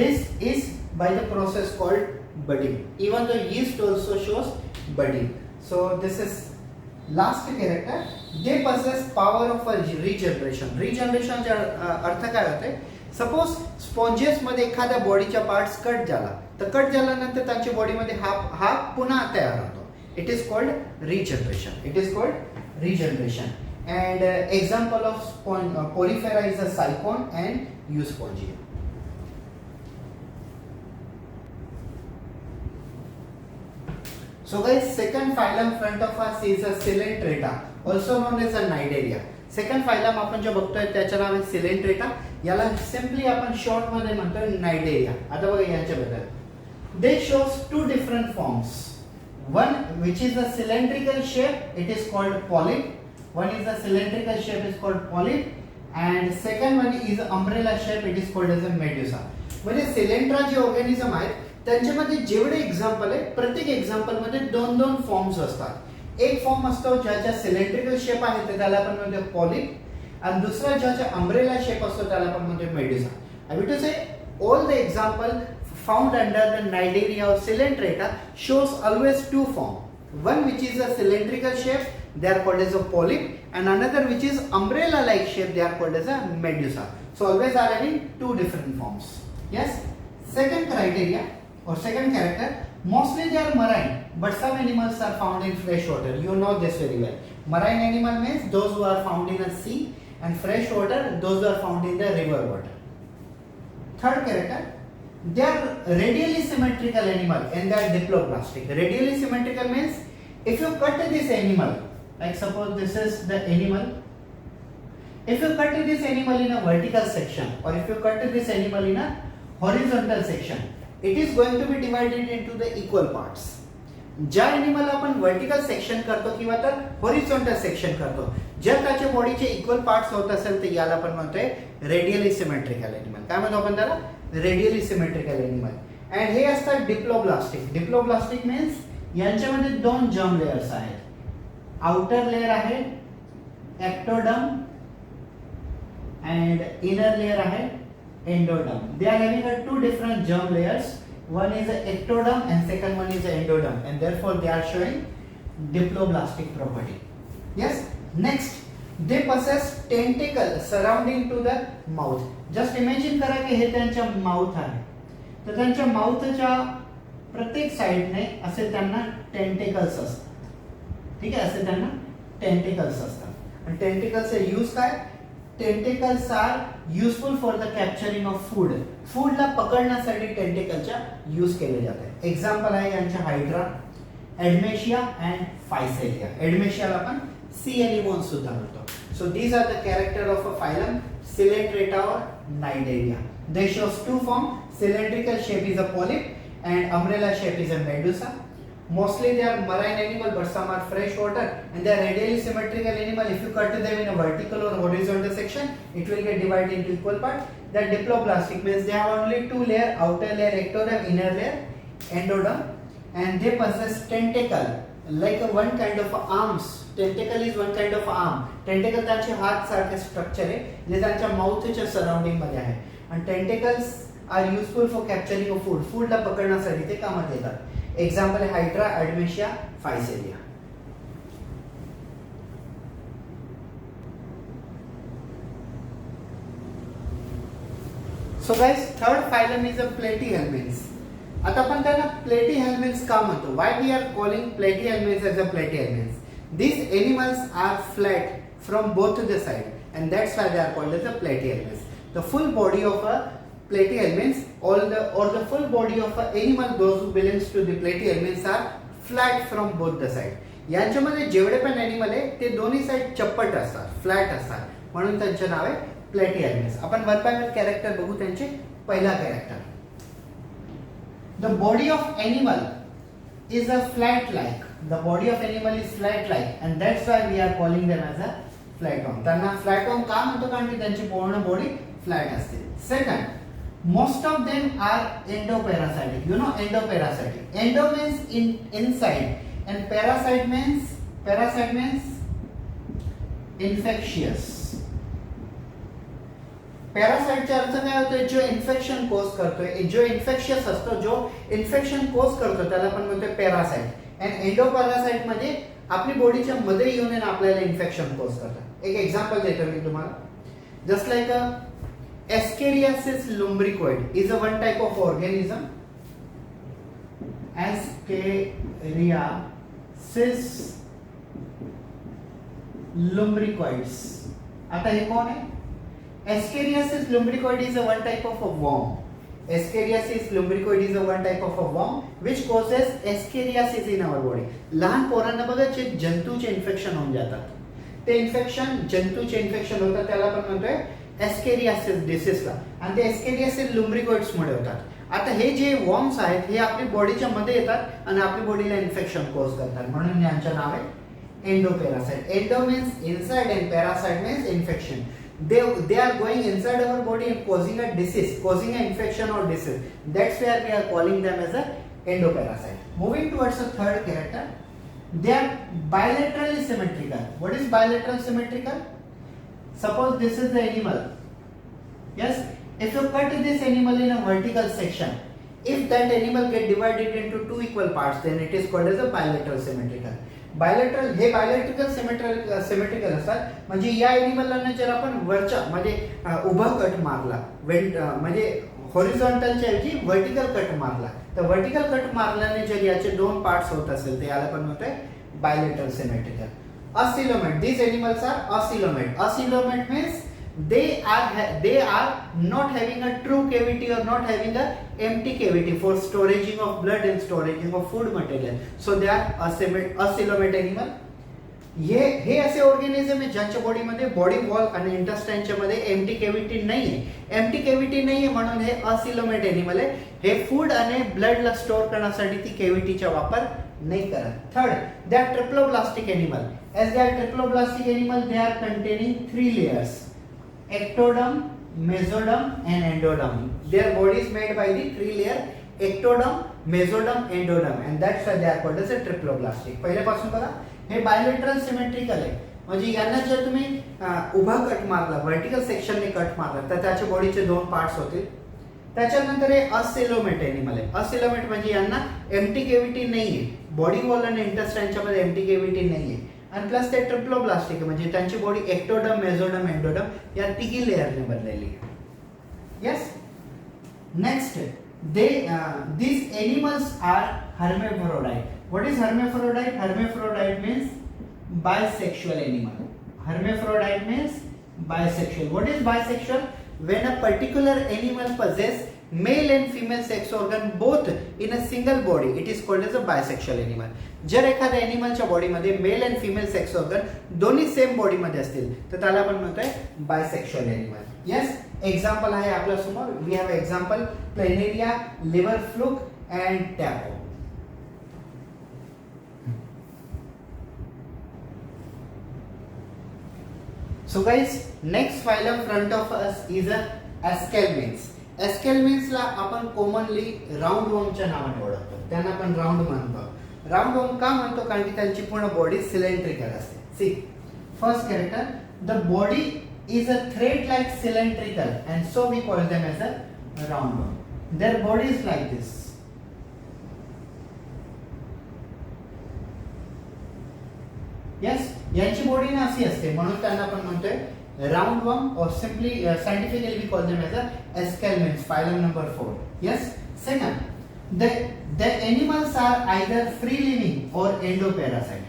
S1: This is by the process called budding. Even the yeast also shows budding. So this is last character. They possess power of a regeneration. Regeneration चा अर्थ काय होते? Suppose sponges मध्ये एखाद्या बॉडीच्या parts cut झाला तर cut झाल्यानंतर त्यांच्या बॉडीमध्ये हा पुन्हा तयार होतो. It is called regeneration. and example of porifera is a cyclone and Euspongia. So guys, second phylum front of us is a Coelenterata, also known as a Cnidaria. Second phylum आपण जो बघतोय त्याचं नाव आहे सिलेंट्रेटा. याला simply आपण short मध्ये म्हणतो नायडेरिया. आता बघा यांच्याबद्दल. They shows two different forms. One which is a cylindrical shape, it is called polyp. One is a cylindrical shape, is called polyp, and second one is umbrella shape, it is called as a medusa. म्हणजे सिलेंट्रा जे organism आहेत त्यांच्यामध्ये जेवढे example आहे प्रत्येक example मध्ये दोन दोन forms असतात. एक फॉर्म असतो ज्याचा सिलेंड्रिकल शेप आहे ते त्याला आपण म्हणतो पॉलिप, आणि दुसरा ज्याचा अम्ब्रेला शेप असतो त्याला आपण म्हणतो मेडुसा. आय विल टू से all the example found under the Cnidaria or Coelenterata shows always two form. One which is a cylindrical shape, they are called as a polyp, and another which is umbrella like shape, they are called as a medusa. So always are having two different forms. Yes. Second criteria or second character, mostly they are marine, but some animals are found in fresh water. You know this very well. Marine animal means those who are found in a sea, and fresh water those who are found in the river water. Third character, they are radially symmetrical animal and they are diploblastic. Radially symmetrical means if you cut this animal, like suppose this is the animal, if you cut this animal in a vertical section or if you cut this animal in a horizontal section, it is going to be divided into the equal parts. ज्या animal आपण vertical section करतो किंवा तर horizontal section करतो, जर त्याच्या बॉडीचे equal parts होत असेल तर याला आपण म्हणतोय रेडियली सिमेट्रिकल एनिमल. काय म्हणतो आपण त्याला? Radially symmetrical animal. अँड हे असतात डिप्लोब्लास्टिक. डिप्लोब्लास्टिक मीन्स यांच्यामध्ये दोन जर्म लेयर्स आहेत. आउटर लेयर आहे एक्टोडर्म अँड इनर लेयर आहे endoderm. They are having two different germ layers. One is a ectoderm and second one is a endoderm, and therefore they are showing diploblastic property. Yes. Next, they possess tentacle surrounding to the mouth. Just imagine करा की हे त्यांच्या mouth आहे, तर त्यांच्या माउथच्या प्रत्येक साइडने असे त्यांना tentacles असतात. ठीक आहे, असे त्यांना टेंटिकल्स असतात. आणि टेंटिकलचे यूज काय? Tentacles are useful for the capturing of food. फूडला पकडण्यासाठी टेंटिकलच्या यूज केले जातात. एक्झाम्पल आहे यांच्या हायड्रा, एडमेशिया अँड फायसेलिया. एडमेशियाला आपण सी एनिमोन सुद्धा म्हणतो. So these are the character of a phylum Coelenterata or Cnidaria. They shows two form. Cylindrical shape is a polyp and umbrella shape is a medusa. Mostly they are marine animal, but some are fresh water, and they are radially symmetrical animal. If you cut them in a vertical or horizontal section, it will get divided into equal parts. They are diploblastic means they have only two layer, outer layer ectoderm, inner layer endoderm, and they possess tentacle like a one kind of arms. Tentacle is one kind of arm. Tentacle त्यांचे हात सारखे structure आहे जे त्यांच्या माउथच्या surrounding मध्ये आहे. आणि tentacles are useful for capturing of food. फूडला पकडण्यासाठी ते कामात येतात. एक्झाम्पल आहे hydra, adamsia, physalia. So guys, third phylum is a platyhelminthes. आता आपण त्यांना प्लेटीहेल्मिन्स का म्हणतो? Why we are calling platyhelminthes as a platyhelminthes? These animals are flat from both the side, and that's why they are called as a platyhelminths. The full body of a platyhelminths or the full body of an animal, those who belongs to the platyhelminths, are flat from both the side. यांच्यामध्ये जेवढे पण animal आहे ते दोन्ही side चप्पट असतात, flat असतात, म्हणून त्यांचे नाव आहे प्लेटीहेल्मिन्थ्स. आपण वन बाय वन कॅरेक्टर बघू. त्यांचे पहिला character, the body of animal is a flat like. The body of animal is flat like, and that's why we are calling them as a flatum. त्यांना flatum का म्हणतो? कारण की त्यांची पूर्ण बॉडी फ्लॅट असते. Second, most of them are endoparasitic. You know endoparasitic. Endo means inside and parasite means infectious. पॅरासाइटचा अर्थ काय होतोय? जो इन्फेक्शन कोज करतोय, जो इन्फेक्शियस असतो, जो इन्फेक्शन कोज करतो त्याला आपण म्हणतोय पॅरासाइट. अँड एंडोपॅरासाइट मध्ये आपली बॉडीच्या मध्ये येऊन आपल्याला इन्फेक्शन कोज करतात. एक एक्झाम्पल देतो मी तुम्हाला. Just like ascariasis lumbricoid is a one type of organism. Ascariasis lumbricoids. आता हे कोण आहे? Escherichia lumbricoid is a one type of a worm. Escherichia lumbricoid is a one type of a worm which causes escherichia in our body. लहान पोरांना बघा जे जंतूचे infection होऊन जातात, ते इन्फेक्शन जंतूचे इन्फेक्शन होतात, त्याला आपण म्हणतोय एस्केरियासिस डिसीजला, आणि ते एस्केरियासिस लुम्ब्रिकॉइड्स मुळे होतात. आता हे जे वॉर्म्स आहेत हे आपली बॉडीच्या मध्ये येतात आणि आपली बॉडीला इन्फेक्शन कॉज करतात, म्हणून यांचं नाव आहे endoparasite. Endo means inside and parasite means infection. They are going inside our body and causing a disease, causing an infection or disease. That's where we are calling them as a endoparasite. Moving towards the third character, they are bilaterally symmetrical. What is bilateral symmetrical? Suppose this is the animal. Yes, if you cut this animal in a vertical section, if that animal get divided into two equal parts, then it is called as a bilateral symmetrical. Bilateral हे bilateral symmetrical असतात. म्हणजे या एनिमलला जर आपण वरच्या म्हणजे उभा cut मारला, म्हणजे हॉरिझॉन्टलच्या ऐवजी व्हर्टिकल कट मारला, तर व्हर्टिकल कट मारल्याने जर याचे दोन पार्ट्स होत असेल तर याला पण म्हणतोय bilateral symmetrical. Acoelomate, these animals are acoelomate. Acoelomate means they are not having a true cavity or not having a empty cavity for storaging of blood and storaging of food material, so they are acoelomate animal. हे असे organism आहे ज्यांच्या बॉडीमध्ये body wall आणि इंटेस्टाइनच्या मध्ये empty cavity नाहीये. Empty cavity नाहीये म्हणून हे acoelomate animal आहे. हे फूड आणि ब्लडला स्टोअर करण्यासाठी ती कॅव्हिटीचा वापर नाही करत. Third, they are triploblastic animal. As they are triploblastic animal, they are containing 3 layers: ectoderm, mesoderm and endoderm. Their body is made by the 3 layer ectoderm, mesoderm, endoderm, and that's why they are called as a triploblastic. पहिल्यापासून बघा हे bilateral symmetrical आहे. म्हणजे यांना जर तुम्ही उभा cut मारला, vertical सेक्शनने cut मारला, तर त्याच्या बॉडीचे दोन पार्ट्स होतील. त्याच्यानंतर हे असिलोमेट एनिमल आहे. असिलोमेट म्हणजे यांना एम्प्टी कॅव्हिटी नाहीये, बॉडी वॉल आणि इंटेस्टाइनच्या मध्ये एम्प्टी कॅव्हिटी नाहीये, आणि प्लस ते ट्रिप्लोब्लास्टिक म्हणजे त्यांची बॉडी एक्टोडर्म, मेसोडर्म, एंडोडर्म या तिघी लेयरने बनलेली आहे. Yes. Next, these animals are hermaphrodite. What is hermaphrodite? Hermaphrodite means bisexual animal. Hermaphrodite means bisexual. What is bisexual? When a particular animal possesses male and female sex organ both in a single body, it is called as a bisexual animal. जर एखाद्या एनिमलच्या बॉडीमध्ये male and female sex organ दोन्ही same बॉडीमध्ये असतील तर त्याला आपण म्हणतोय बायसेक्शुअल एनिमल. यस, एक्झाम्पल आहे आपल्या समोर. We have example planaria, liver fluke and tapeworm. So guys, next phylum front of us is a Aschelminthes. Aschelminthes ला आपण कॉमनली राऊंड वॉर्मच्या नावाने ओळखतो. त्यांना आपण राऊंड म्हणतो. राऊंड वॉर्म का म्हणतो? कारण की त्यांची पूर्ण बॉडी सिलेंड्रिकल असते. See, first character, the body is a thread like cylindrical and so we call them as a roundworm. Their body is like this. Yes, यांची बॉडी ना अशी असते म्हणून त्यांना आपण म्हणतोय राऊंडवर्म, or simply scientifically we call them as a Aschelminthes, phylum number 4. Yes. Second, the animals are either free living or endoparasite.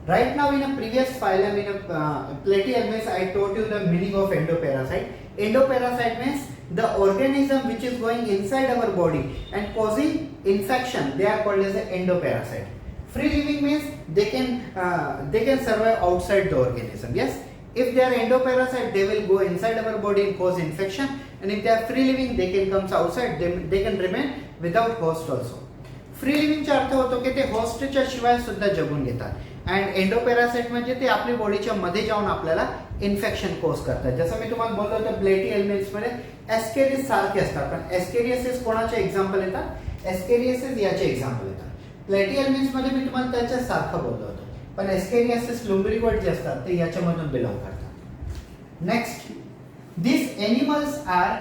S1: Right now in a previous phylum, in a Platyhelminths, I told you the meaning of endoparasite. Endoparasite means the organism which is going inside our body and causing infection. They are called as an endoparasite. Free living means they can survive outside the organism. Yes, if they are endoparasite, they will go inside our body and cause infection, and if they are free living, they can come outside. They can remain without host also. Free लिव्हिंगचा अर्थ होतो की ते होस्टच्या शिवाय सुद्धा जगून घेतात. And एंडोपॅरासाइट म्हणजे ते आपली बॉडीच्या मध्ये जाऊन आपल्याला इन्फेक्शन कोज करतात. जसं मी तुम्हाला बोललो होतो प्लेटीहेल्मिंथ्स मध्ये एस्केरिस सारखे असतात, पण एस्केरियासिस कोणाचे एक्झाम्पल येतात? एस्केरियासिस याचे एक्झाम्पल येतात. प्लेटीहेल्मिंथ्स मध्ये मी तुम्हाला त्याच्या सारखं बोललो होतो, पण एस्केरियासिस लुम्ब्रिकॉइड जे असतात ते याच्यामधून बिलॉंग करतात. Next, these animals are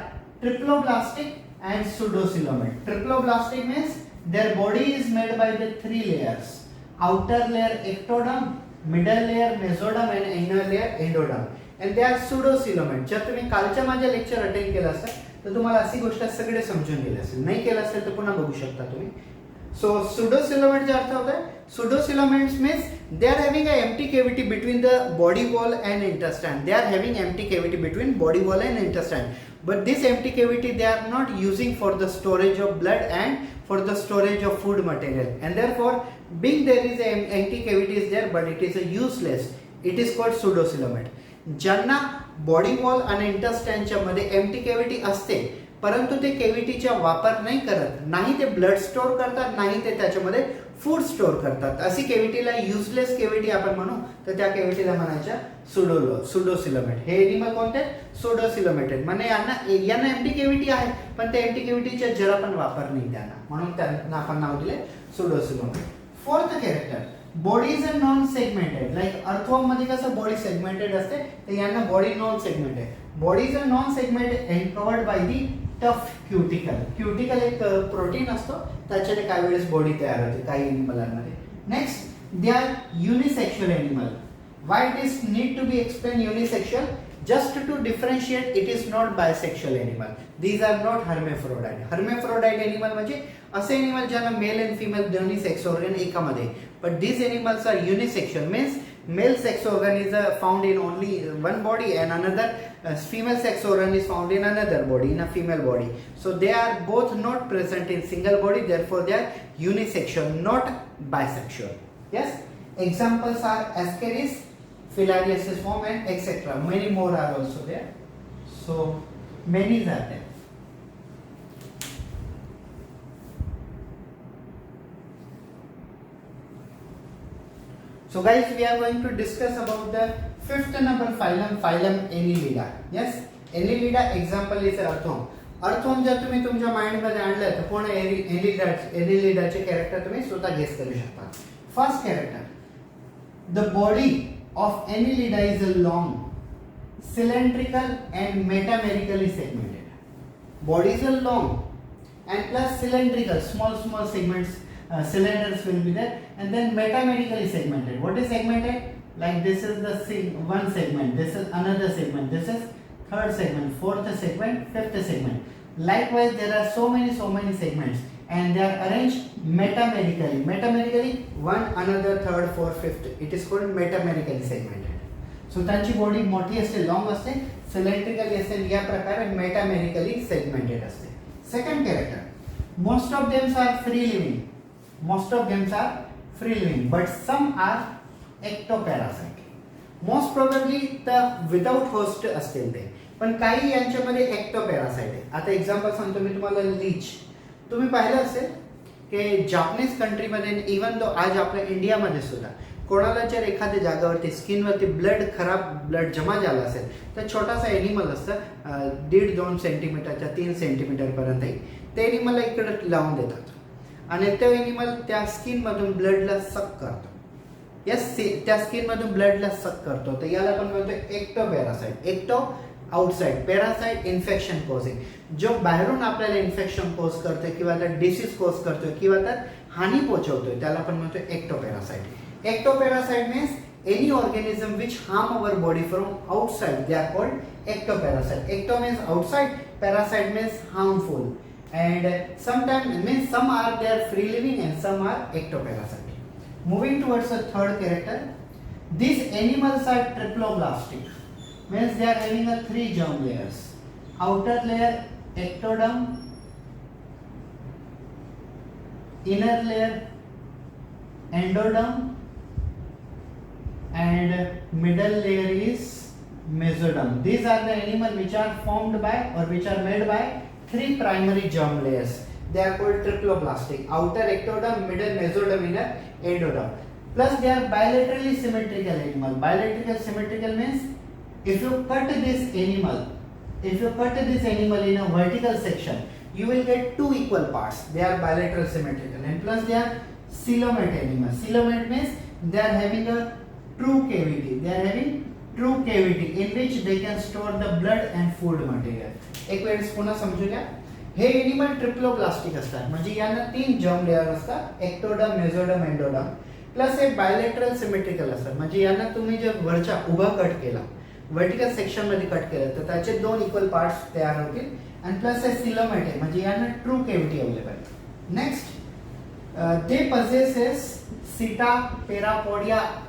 S1: triploblastic and pseudocoelomate. Triploblastic means their body is made by the 3 layers: outer layer ectoderm, middle layer mesoderm and inner layer endoderm, and they are pseudocoelomate. जर तुम्ही कालच्या माझ्या lecture attend केलं असेल तर तुम्हाला अशी गोष्ट सगळे समजून गेली असेल. नाही केलं असेल तर पुन्हा बघू शकता तुम्ही. So pseudocoelomates का अर्थ होता है, pseudocoelomates means they are having a empty cavity between the body wall and intestine. They are having empty cavity between body wall and intestine. But this empty cavity they are not using for the storage of blood and for the storage of food material. And therefore, being there is an empty cavity is there, but it is a useless. It is called pseudocoelomate. ज्यांना body wall आणि इंटेस्टाइनच्या मध्ये empty cavity असते, परंतु ते कॅव्हिटीचा वापर नाही करत, नाही ते ब्लड स्टोअर करतात, नाही ते त्याच्यामध्ये फूड स्टोअर करतात, अशी कॅव्हिटीला युजलेस कॅव्हिटी आपण म्हणू, तर त्या कॅव्हिटीला म्हणायच्या सुडोसिलोमेट. हे एनिमल कोणते? सुडोसिलोमेटेड. म्हणजे यांना एम्प्टी कॅव्हिटी आहे, पण त्या एम्प्टी कॅव्हिटीचा जरा पण वापर नाही त्यांना, म्हणून त्यांना आपण नाव दिले pseudocoelomate. Fourth character, body is a non segmented. Like earthworm मध्ये कसं बॉडी सेगमेंटेड असते, तर यांना बॉडी नॉन सेगमेंटेड आहे. Body is a non segmented and covered by the tough cuticle. Cuticle एक प्रोटीन असतो, त्याच्याने काही वेळेस बॉडी तयार होते काही एनिमलांमध्ये. Next, they are unisexual animal. Why it is need to be explain unisexual? Just to differentiate, it is not bisexual animal. These are not hermaphrodite. Hermaphrodite animal म्हणजे असे एनिमल ज्यांना मेल अँड फिमेल दोन्ही sex organ एकामध्ये. But these animals are unisexual, means male sex organ is found in only one body and another female sex organ is found in another body, in a female body. So they are both not present in single body, therefore they are unisexual, not bisexual. Yes, examples are Ascaris, filariasis form and etc. Many more are also there. So many are there. So guys, we are going to discuss about the fifth number phylum, phylum Annelida. Yes, Annelida example is Earthworm. Earthworm जर तुम्ही तुमच्या mind मध्ये आणलं तर पूर्ण एनिलिडाचे character तुम्ही स्वतः guess करू शकता. First character, the body of Annelida is long, cylindrical and metamerically segmented. Body is long and plus cylindrical, small segments, cylinders will be there, and then metamerically segmented. What is segmented? Like this is the one segment, this is another segment, this is third segment, fourth segment, fifth segment. Likewise, there are so many segments and they are arranged metamerically. Metamerically, one, another, third, fourth, fifth. It is called metamerically segmented. So त्यांची body मोठी असते, long असते, cylindrically असते, या प्रकारे metamerically segmented असते. Second character, most of thems are free living. Most of thems are free living, but some are ectoparasite. Most probably तर without host असतील ते, पण काही यांच्यामध्ये एक्टोपॅरासाइट आहे. आता एक्झाम्पल सांगतो मी तुम्हाला, लीच. तुम्ही पाहिलं असेल की जापनीज कंट्रीमध्ये, इवन तो आज आपल्या इंडियामध्ये सुद्धा कोणाला जर एखाद्या जागेवरती स्किनवरती ब्लड जमा झाला असेल, तर छोटासा एनिमल असतं, 1.5-2 सेंटीमीटरच्या 3 सेंटीमीटरपर्यंत, ते एनिमलला इकडे लावून देतात आणि तो एनिमल त्या स्किनमधून ब्लडला सक करतो. यस, त्या स्किनमधून ब्लडला सक करतो, तर याला आपण म्हणतो ectoparasite. Ecto outside, parasite infection causing, जो बाहेरून आपल्याला इन्फेक्शन कोज करतोय किंवा त्यात डिसीज कोज करतोय किंवा त्यात हानी पोहोचवतोय, त्याला आपण म्हणतो एक्टोपॅरासाइट. Ectoparasite means any organism which harm our body from outside, they are called ectoparasite. Ecto means outside, parasite means harmful, and sometimes means some are there free living and some are ectoparasite. Moving towards the third character, these animals are triploblastic, means they are having a 3 germ layers. Outer layer ectoderm, inner layer endoderm, and middle layer is mesoderm. These are the animals which are formed by or which are made by 3 primary germ layers. They are called triploblastic. Outer ectoderm, middle mesoderm, inner endoderm. Plus they are bilaterally symmetrical animal. Bilateral symmetrical means if you cut this animal in a vertical section, you will get 2 equal parts. They are bilateral symmetrical, and plus they are coelomate animals. Coelomate means they are having a true cavity. They are having true cavity in which they can store the blood and food material. एक वेळेस पुन्हा समजू घ्या. हे animal triploblastic असतात, म्हणजे यांना 3 germ layer असतात, ectoderm, mesoderm, endoderm. Plus हे bilateral symmetrical असतात, म्हणजे यांना तुम्ही जर वरच्या उभा कट केला, वर्टिकल सेक्शन मध्ये कट केलं, तर त्याचे 2 इक्वल पार्ट्स तयार होतील. आणि प्लस हे सिलोमेट आहे, म्हणजे यांना true cavity available. Next, they possesses seta, parapodia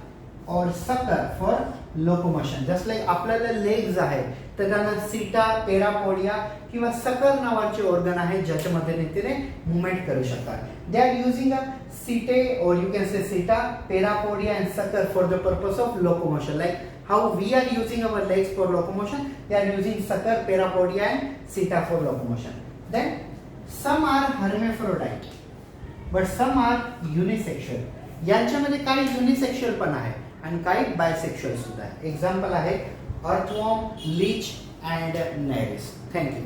S1: or sucker for locomotion. Just like आपल्याला legs आहे तर त्यांना सीटा, पेरापोडिया किंवा सकर नावाचे ऑर्गन आहे ज्याच्यामध्ये तिने मूवमेंट करू शकतात. दे आर युजिंग अ सीटे और you can say seta, parapodia and sucker for the purpose of locomotion. Like how we are using our legs for locomotion, they are using sucker, parapodia and seta for locomotion. Then some are hermaphrodite but some are unisexual. यांच्यामध्ये काही युनिसेक्शुअल पण आहे आणि काही bisexual सुद्धा आहे. Example आहे earthworm, leech and Nereis. Thank you.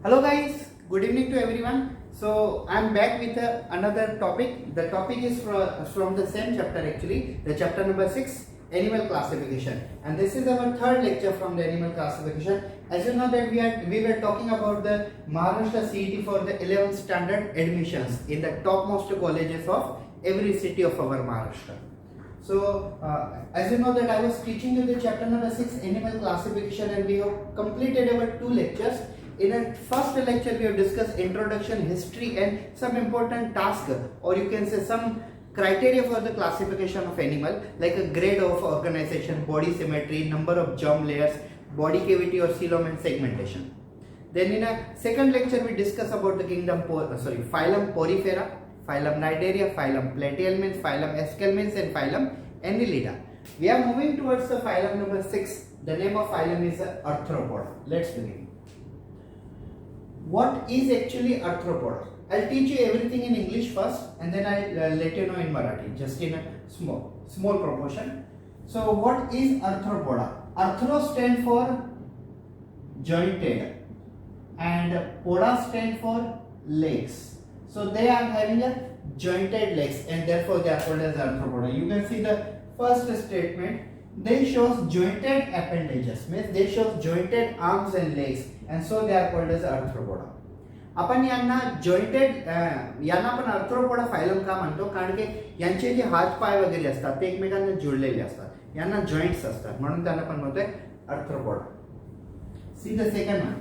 S1: Hello guys, good evening to everyone. So I'm back with another topic. The topic is from the same chapter actually, the chapter number 6, animal classification. And this is our third lecture from the animal classification. As you know that we were talking about the Maharashtra CET for the 11th standard admissions in the topmost colleges of every city of our Maharashtra. So as you know that I was teaching you the chapter number 6, animal classification, and we have completed our 2 lectures. In our first lecture, we have discussed introduction, history, and some important tasks, or you can say some criteria for the classification of animal, like a grade of organization, body symmetry, number of germ layers, body cavity or coelom and segmentation. Then in a second lecture, we discuss about the phylum Porifera, phylum Cnidaria, phylum Platyhelminths, phylum Aschelminths, and phylum Annelida. We are moving towards the phylum number 6. The name of phylum is Arthropoda. Let's begin. What is actually arthropoda? I'll teach you everything in English first and then I'll let you know in Marathi, just in a small proportion. So what is arthropoda? Arthro stand for jointed and poda stand for legs. So they are having a jointed legs and therefore they are called as arthropoda. You can see the first statement. They shows jointed appendages, means they shows jointed arms and legs, and so they are called as arthropoda. आपण यांना jointed यांना आपण arthropoda phylum का म्हणतो, कारण की यांचे जे हात पाय वगैरे असतात ते एकमेकांना जुळलेले असतात, यांना जॉइंट्स असतात, म्हणून त्यांना आपण म्हणतोय arthropoda. See the second one,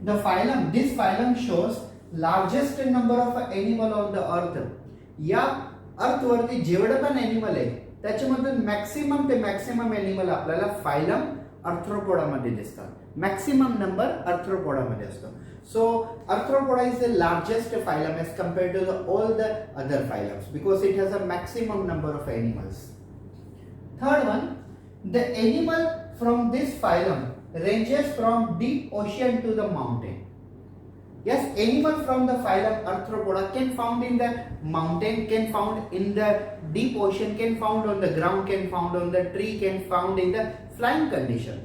S1: the phylum. This phylum shows largest number of animal on the अर्थ. या अर्थ वरती जेवढे पण एनिमल आहे त्याच्यामधून मॅक्सिमम ते मॅक्सिमम एनिमल आपल्याला फायलम आर्थ्रोपोडा मध्ये दिसतात. मॅक्सिमम नंबर आर्थ्रोपोडा मध्ये असतो. So arthropoda is the largest phylum as compared to all the other phylums because it has a maximum number of animals. Third one, the animal from this phylum ranges from deep ocean to the mountain. Yes, animal from the phylum arthropoda can found in the mountain, can found in the deep ocean, can found on the ground, can found on the tree, can found in the flying condition.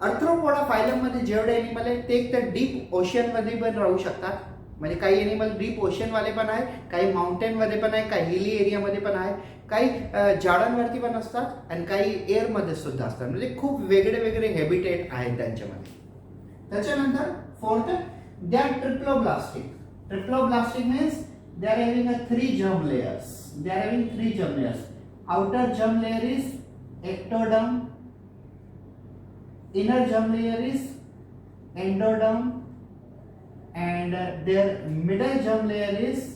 S1: Arthropoda phylum मध्ये जेवढे animal आहेत ते एक तर deep ocean मध्ये पण राहू शकतात, म्हणजे काही एनिमल डीप ओशन वाले पण आहे, काही माउंटेन मध्ये पण आहे, काही हिली एरिया मध्ये पण आहे, काही झाडांवरती पण असतात आणि काही एअर मध्ये सुद्धा असतात, म्हणजे खूप वेगळे वेगळे हॅबिटेट आहेत त्यांच्यामध्ये. त्याच्यानंतर fourth, they are triploblastic. Triploblastic means they are having a 3 germ layers. They are having 3 germ layers. Outer germ layer is ectoderm, inner germ layer is endoderm, and their middle germ layer is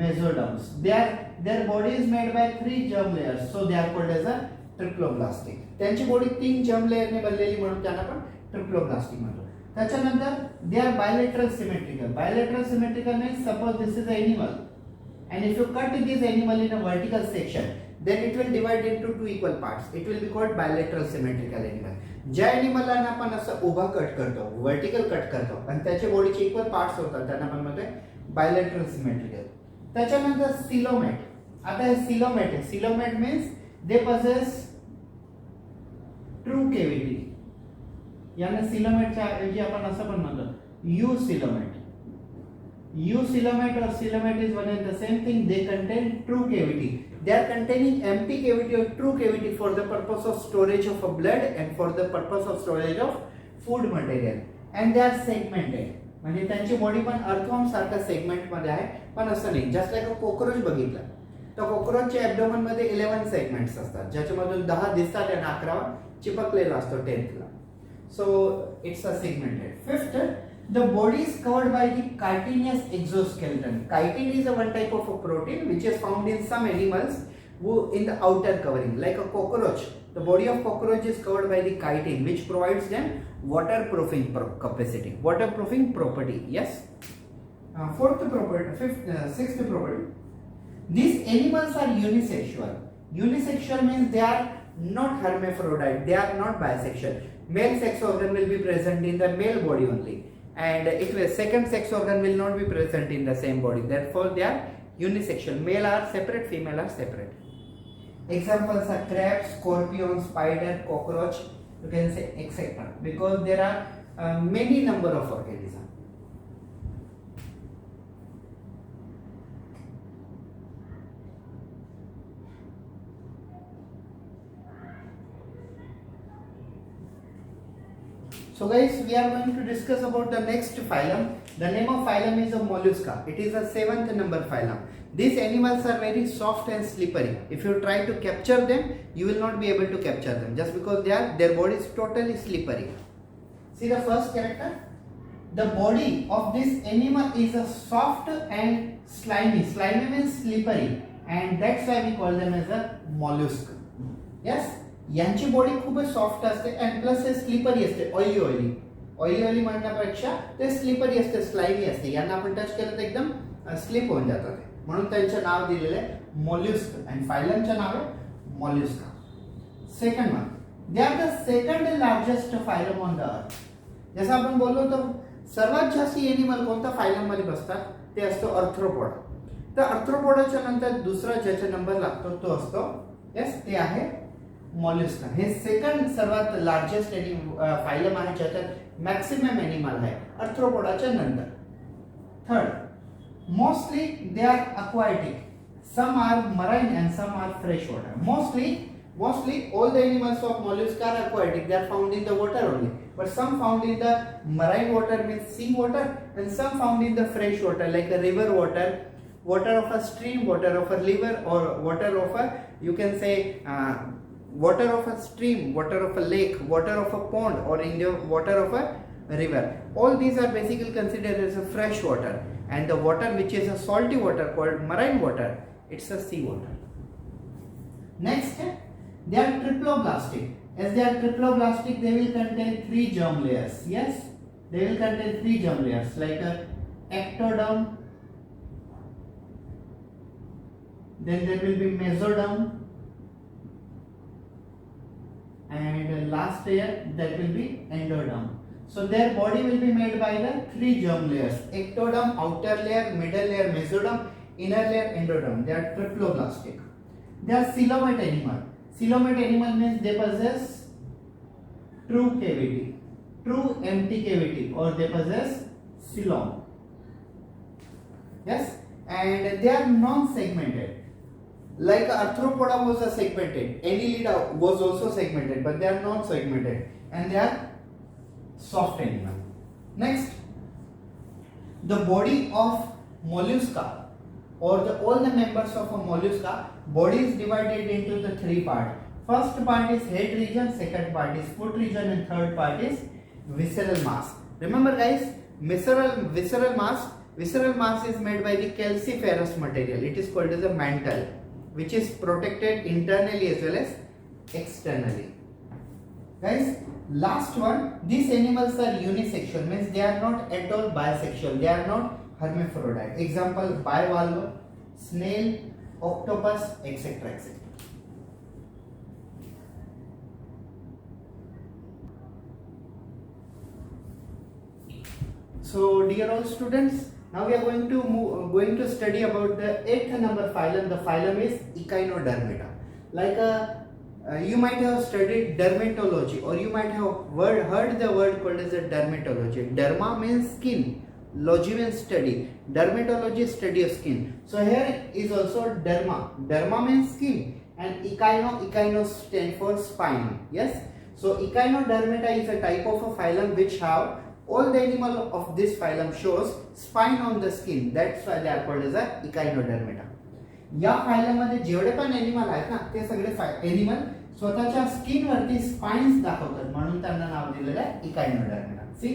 S1: mesoderms. Their body is made by 3 germ layers, so they are called as a triploblastic. त्यांची body 3 germ layer ने बनलेली म्हणून त्यांना पण triploblastic म्हणतो. त्याच्यानंतर they are bilateral symmetrical. Bilateral symmetrical means suppose this is an animal and if you cut this animal in a vertical section, then it will divide into 2 equal parts. It will be called bilateral symmetrical animal. ज्या एनिमलला आपण असं उभा cut करतो, vertical cut करतो आणि त्याचे बॉडीचे equal parts होतात, त्यांना आपण म्हणतोय बायलॅटरल सिमेट्रिकल. त्याच्यानंतर सिलोमेट. आता हे सिलोमेट आहे. Coelomate means they possess true cavity. याने सिलोमेटच्या ऐवजी आपण असं पण म्हणतो eucoelomate. Eucoelomate or coelomate is one and the same thing. They contain true cavity. They are containing empty cavity or true cavity for the purpose of storage of blood and for the purpose of storage of food material. And they are segmented. म्हणजे त्यांची body पण earthworm सारखा segment मध्ये आहे, पण असं नाही. Just like a cockroach बघितलं तर कॉकरोचच्या ॲब्डोमन मध्ये 11 सेगमेंट्स असतात, ज्याच्यामधून 10 दिसतात आणि 11 चिपकलेला असतो 10th ला. So it's a segmented. Fifth, the body is covered by the chitinous exoskeleton. Chitin is a one type of a protein which is found in some animals who in the outer covering, like a cockroach. The body of cockroach is covered by the chitin, which provides them waterproofing capacity, waterproofing property. Yes. Sixth property. These animals are unisexual. Unisexual means they are not hermaphrodite. They are not bisexual. Male sex organ will be present in the male body only, and if a second sex organ will not be present in the same body. Therefore, they are unisexual. Male are separate, female are separate. Examples are crab, scorpion, spider, cockroach. You can say etc. Because there are many number of organisms. So guys, we are going to discuss about the next phylum. The name of phylum is a mollusca. It is a 7th number phylum. These animals are very soft and slippery. If you try to capture them, you will not be able to capture them, just because their body is totally slippery. See the first character. The body of this animal is a soft and slimy. Slimy means slippery, and that's why we call them as a mollusk. Yes. यांची body खूपच soft असते आणि plus हे slippery असते, oily म्हणण्यापेक्षा ते slippery असते, slimy असते. यांना आपण टच केलं तर एकदम स्लिप होऊन जातात, म्हणून त्यांचे नाव दिलेले आहे मॉल्युस्क आणि फायलमचे नाव आहे Mollusca. Second one, they are the second largest phylum on the earth. जसं आपण बोललो तर सर्वात जास्त एनिमल कोणत्या फायलम मध्ये बसतात ते असतो अर्थ्रोपोडा. तर अर्थ्रोपोडाच्या नंतर दुसरा ज्याचा नंबर लागतो तो असतो ते आहे मॉल्युस्का. हे सेकंड सर्वात लार्जेस्ट फायलम आहे ज्याच्यात मॅक्सिमम एनिमल आहे अर्थ्रोपोडाच्या नंतर. Third, mostly they are aquatic. Some are marine and some are freshwater. Mostly all the animals of mollusca are aquatic. They are found in the water only. But some found in the marine water, means sea water, and some found in the fresh water, like the river water, water of a stream, water of a river, or water of a, you can say, water of a stream, water of a lake, water of a pond, or in the water of a river. All these are basically considered as a fresh water, and the water which is a salty water called marine water, it's a sea water. Next, they are triploblastic. As they are triploblastic, they will contain 3 germ layers. Yes, they will contain 3 germ layers, like a ectoderm, then there will be mesoderm, and last layer that will be endoderm. So their body will be made by the 3 germ layers: ectoderm, outer layer, middle layer mesoderm, inner layer endoderm. They are triploblastic. They are coelomate animal. Coelomate animal means they possess true cavity, true empty cavity, or they possess coelom. Yes, and they are non-segmented. Like arthropoda was a segmented, Annelida was also segmented, but they are not segmented, and they are soft animal. Next, the body of mollusca, or all the members of a mollusca body is divided into the 3 parts. First part is head region, second part is foot region, and third part is visceral mass. Remember guys, visceral mass is made by the calciferous material. It is called as a mantle, which is protected internally as well as externally. Guys, last one, these animals are unisexual, means they are not at all bisexual. They are not hermaphrodite. Example, bivalve, snail, octopus, etc. etc. So dear all students, now we are going to study about the 8th number phylum. The phylum is Echinodermata. Like you might have studied dermatology, or you might have heard the word called as a dermatology. Derma means skin, logy means study, dermatology is study of skin. So here is also derma. Derma means skin, and echino stand for spine. Yes, so Echinodermata is a type of a phylum which have all the animal of this phylum shows spine on the skin. That's why they are called as a Echinodermata. या फायलममध्ये जेवढे पण animal आहेत ना ते सगळे animal स्वतःच्या skin वरती spines दाखवतात म्हणून त्यांना नाव दिलेलं आहे echinodermata. See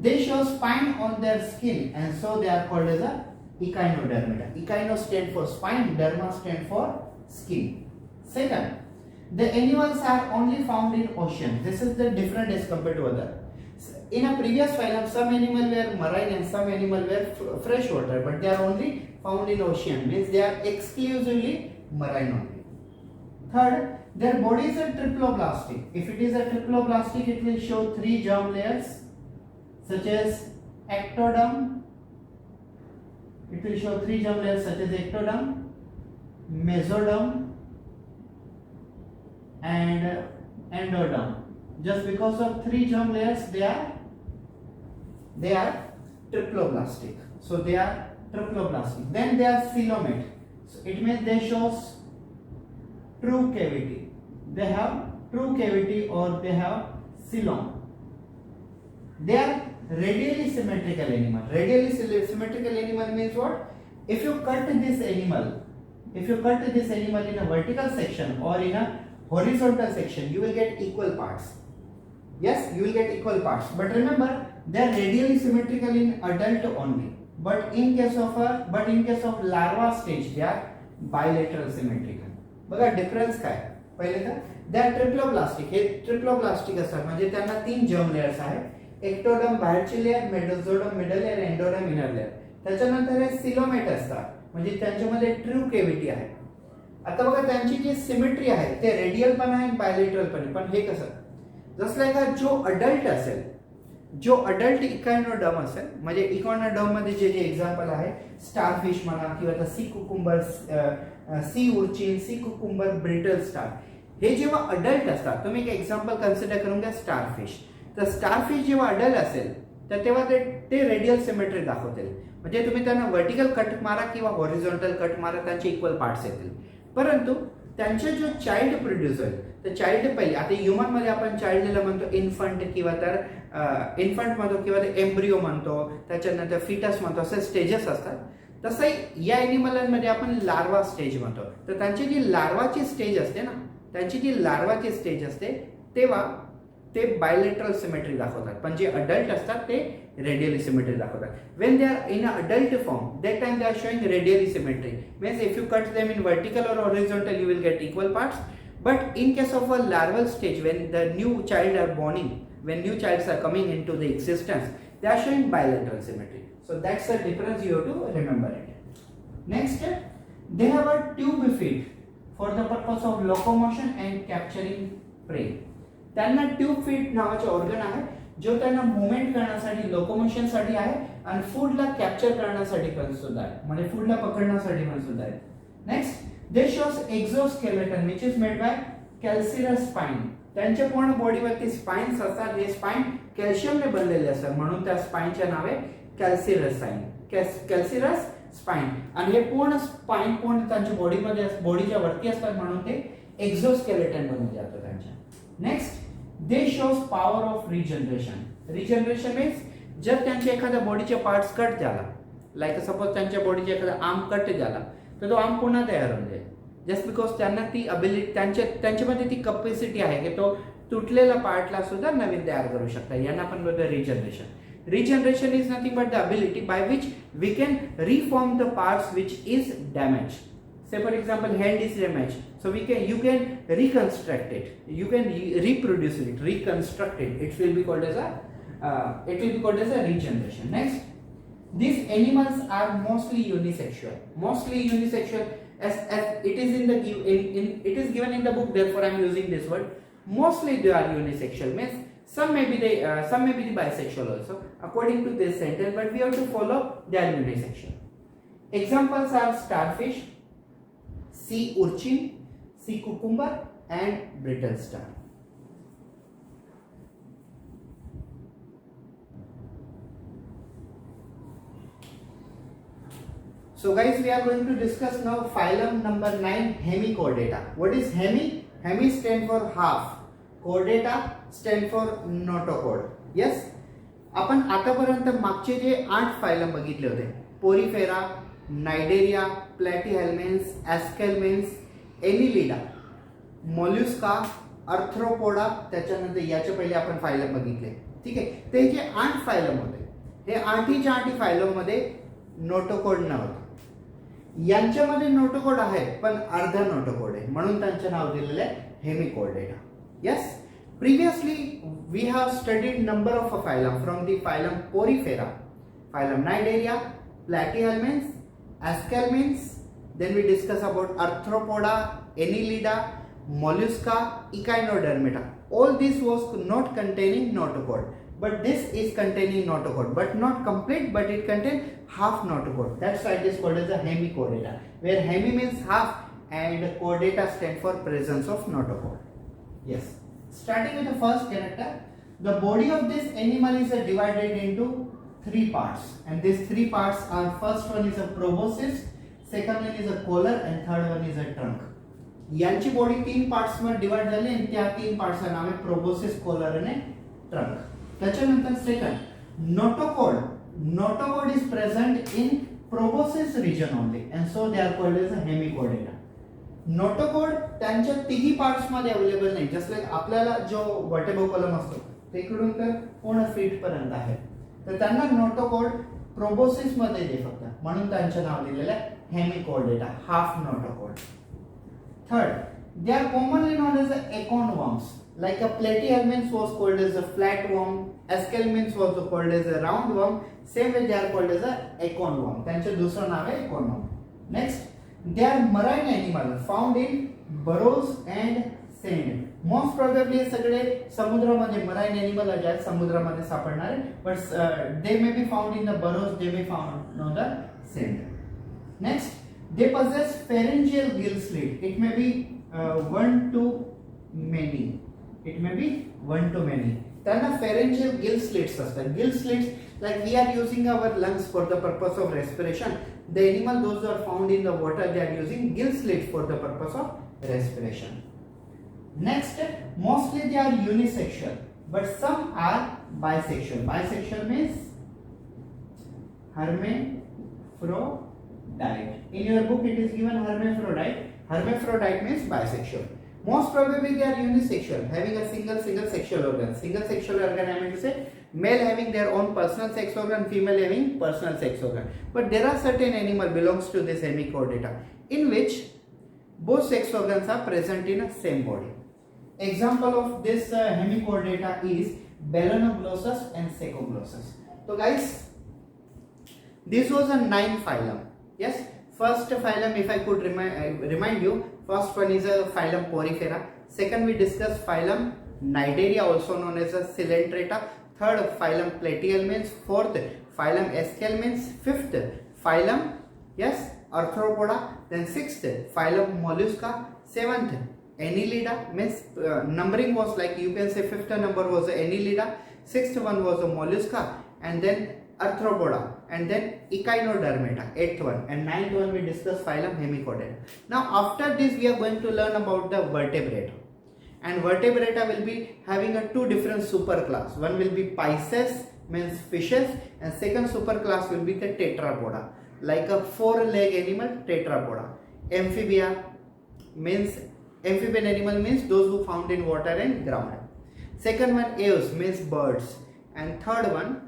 S1: they show spine on their skin and so they are called as a echinodermata. Echino stand for spine, derma stand for skin. Second, the animals are only found in ocean. This is the different as compared to other. In a previous phylum, some animal were marine and some animal were freshwater, but they are only found in ocean. Means they are exclusively marine only. Third, their bodies are triploblastic. If it is a triploblastic, it will show 3 germ layers, such as ectoderm. It will show 3 germ layers, such as ectoderm, mesoderm and endoderm. Just because of 3 germ layers, they are triploblastic. So they are triploblastic. Then they are coelomate. So it means they shows true cavity. They have true cavity or they have coelom. They are radially symmetrical animal. Radially symmetrical animal means what? If you cut this animal in a vertical section or in a horizontal section, you will get equal parts. Yes, you will get equal parts. But remember, they are radially symmetrical in adult only. But in case of larva stage, they are bilateral symmetrical. बघा difference काय? पहिले तर they are triploblastic. Hey triploblastic असतात म्हणजे त्यांना 3 germ layers आहेत. Ectoderm बाहेरची layer, mesoderm middle layer, endoderm inner layer. त्याच्यानंतर हे सिलोमेट असतात म्हणजे त्यांच्यामध्ये ट्रू केव्हिटी आहे. आता बघा त्यांची जी सिमेट्री आहे ते रेडियल पण आहे बायलेटरल पण आहे. पण हे कसं? जसं का जो अडल्ट इकायनोडर्म असेल म्हणजे इकायनोडर्म मध्ये जे एक्झाम्पल आहे स्टारफिश म्हणा किंवा सी कुकुंबर, सी उर्चिन, सी कुकुंबर, ब्रिटल स्टार, हे जेव्हा अडल्ट असतात, तुम्ही एक एक्झाम्पल कन्सिडर करून घ्या स्टारफिश. तर स्टारफिश जेव्हा अडल्ट असेल तर तेव्हा ते रेडियल सिमेट्री दाखवतील. म्हणजे तुम्ही त्यांना व्हर्टिकल कट मारा किंवा हॉरिझॉन्टल कट मारा त्यांचे इक्वल पार्ट्स येतील. परंतु त्यांचे जो चाइल्ड प्रोड्यूस होईल तर चाइल्ड पहिले आता ह्युमन मध्ये आपण चाइल्डला म्हणतो इन्फंट किंवा तर इन्फंट म्हणतो किंवा ते एम्ब्रिओ म्हणतो, त्याच्यानंतर फिटस म्हणतो, असे स्टेजेस असतात. तसंही या एनिमलांमध्ये आपण लार्वा स्टेज म्हणतो. तर त्यांची जी लार्वाची स्टेज असते तेव्हा ते बायलेटरल सिमेट्री दाखवतात. पण जे अडल्ट असतात ते रेडियली सिमेट्री दाखवतात. When they are in adult form that time they are showing radially symmetry. Means if you cut them in vertical or horizontal you will get equal parts. But in case of a larval stage, when the new child are borning, when new childs are coming into the existence, they are showing bilateral symmetry. So that's the difference you have to remember it. Next, they have a tube feet for the purpose of locomotion and capturing prey. त्यांना tube feet नावाचे organ आहे जो त्यांना movement करण्यासाठी, locomotion साठी आहे आणि फूडला capture करण्यासाठी पण सुद्धा आहे, म्हणजे फूडला पकडण्यासाठी पण सुद्धा आहे. Next, they shows exoskeleton which is made by calcareous spine. त्यांच्या पूर्ण बॉडीवरती स्पाइन्स असतात. हे स्पाइन कॅल्शियमने बनलेले असतात म्हणून त्या स्पाइनचे नाव आहे कॅल्सिरस स्पाइन. आणि हे पूर्ण स्पाइन त्यांच्या बॉडीच्या वरती असतात म्हणून ते एक्झोस्केलेटन बनून जातं त्यांच्या. Next, they shows power of regeneration. Regeneration means जर त्यांचे एखाद्या बॉडीचे पार्ट्स कट झाला, लाईक सपोज त्यांच्या बॉडीचे एखादा आर्म कट झाला तर तो आर्म पुन्हा तयार होऊन जाईल. जस्ट बिकॉज त्यांना ती अबिलिटी, त्यांच्यामध्ये ती कॅपॅसिटी आहे की तो तुटलेल्या पार्टला सुद्धा नवीन तयार करू शकतात. यांना आपण बोलतो regeneration. Regeneration is nothing but the ability by which we can reform the parts which is damaged. Say for example, hand is damaged, so you can reconstruct it, you can reproduce it, reconstruct it. It will be called as a regeneration. Next, these animals are mostly unisexual. As it is it is given in the book. Therefore, I am using this word. Mostly they are unisexual. Means some may be the bisexual also according to this sentence, but we have to follow they are unisexual. Examples are starfish, sea urchin, sea cucumber and brittle star. So guys, we are going to discuss now phylum number 9, Hemichordata. What is Hemi? Hemi stand for half. Chordata stand for notochord. Yes, आपण आतापर्यंत मागचे जे 8 phylum बघितले होते, Porifera, नायडेरिया, प्लॅटीहेल्मेन्स, एस्केल्मेन्स, Annelida, मोल्युस्का, arthropoda, त्याच्यानंतर याच्या पहिले आपण phylum बघितले. ठीक आहे, ते जे 8 फायलम होते, हे 8 फायलम मध्ये नोटोकोड नव्हतं. यांच्यामध्ये नोटोकोड आहे पण अर्धा नोटोकोड आहे, म्हणून त्यांचे नाव दिलेले आहे hemichordata. Yes, previously we have studied number of a phylum from the phylum Porifera, phylum Cnidaria, Platyhelminths, Aschelminths. Then we discuss about Arthropoda, Annelida, Mollusca, Echinodermata. All this was not containing notochord, but this is containing notochord, but not complete, but it contains half notochord. That's why it is called as a hemichordata, where hemi means half and chordata stand for presence of notochord. Yes. Starting with the first character, the body of this animal is divided into 3 parts, and these 3 parts are, first one is a proboscis, second one is a collar, and third one is a trunk. यांची body 3 parts मध्ये divide झाली आणि त्या 3 पार्ट्सचं नाव आहे proboscis, collar आणि trunk. त्याच्यानंतर second notochord. Notochord is present in proboscis region only, and so they are called as a Hemichordata. Notochord त्यांच्या 3 पार्ट्स मध्ये अवेलेबल नाही. जस्ट लाईक आपल्याला जो वर्टेब्रो कॉलम असतो ते इकडून तर पूर्ण फीट पर्यंत आहे, तर त्यांना नोटोकोड प्रोबोसिस मध्ये दे फक्त, म्हणून त्यांचे नाव दिलेलं आहे hemichordata, half notochord. Third, they are commonly known as the acorn worms. Like a platyhelminths was called as a flatworm, Aschelminths was called as a roundworm. Same way they are called as a acorn worm. त्यांचे दुसरं नाव आहे acorn worm. Next, they are marine animal found in burrows and sand. Most probably हे सगळे समुद्रामध्ये marine animal आहेत, समुद्रामध्ये सापडणारे, but they may be found in the burrows, they may found on the sand. Next, they possess pharyngeal gill slit. It may be one to many. It may be one to many. त्यांना pharyngeal gill slits असतात. Gill slits, like we are using our lungs for the purpose of respiration. The animal, those who are found in the water, they are using gill slits for the purpose of respiration. Next, mostly they are unisexual, but some are bisexual. Bisexual means hermaphrodite. In your book it is given hermaphrodite. Hermaphrodite means bisexual. Most probably they are unisexual, having a single sexual organ. Single sexual organ, I mean to say, male having their own personal sex organ, female having personal sex organ. But there are certain animal belongs to this hemichordata in which both sex organs are present in a same body. Example of this hemichordata is Balanoglossus and Secoglossus. So guys, this was a 9 phylum. Yes, first phylum, if I could remind you, first one is a phylum Porifera. Second, we discussed phylum Cnidaria, also known as a Coelenterata. Third, phylum Platyhelminths. Fourth, phylum Aschelminths. Fifth, phylum, yes, Arthropoda. Then sixth, phylum Mollusca. Seventh, Annelida. Means numbering was like, you can say fifth number was Annelida, sixth one was a Mollusca, and then Arthropoda, and then Echinodermata, 8th one, and 9th one we discuss phylum Hemichordata. Now after this we are going to learn about the vertebrata, and vertebrata will be having a 2 different superclass. One will be Pisces, means fishes, and second superclass will be the Tetrapoda, like a 4-leg animal, Tetrapoda. Amphibia means, amphibian animal means those who found in water and ground. Second one, Aves means birds, and third one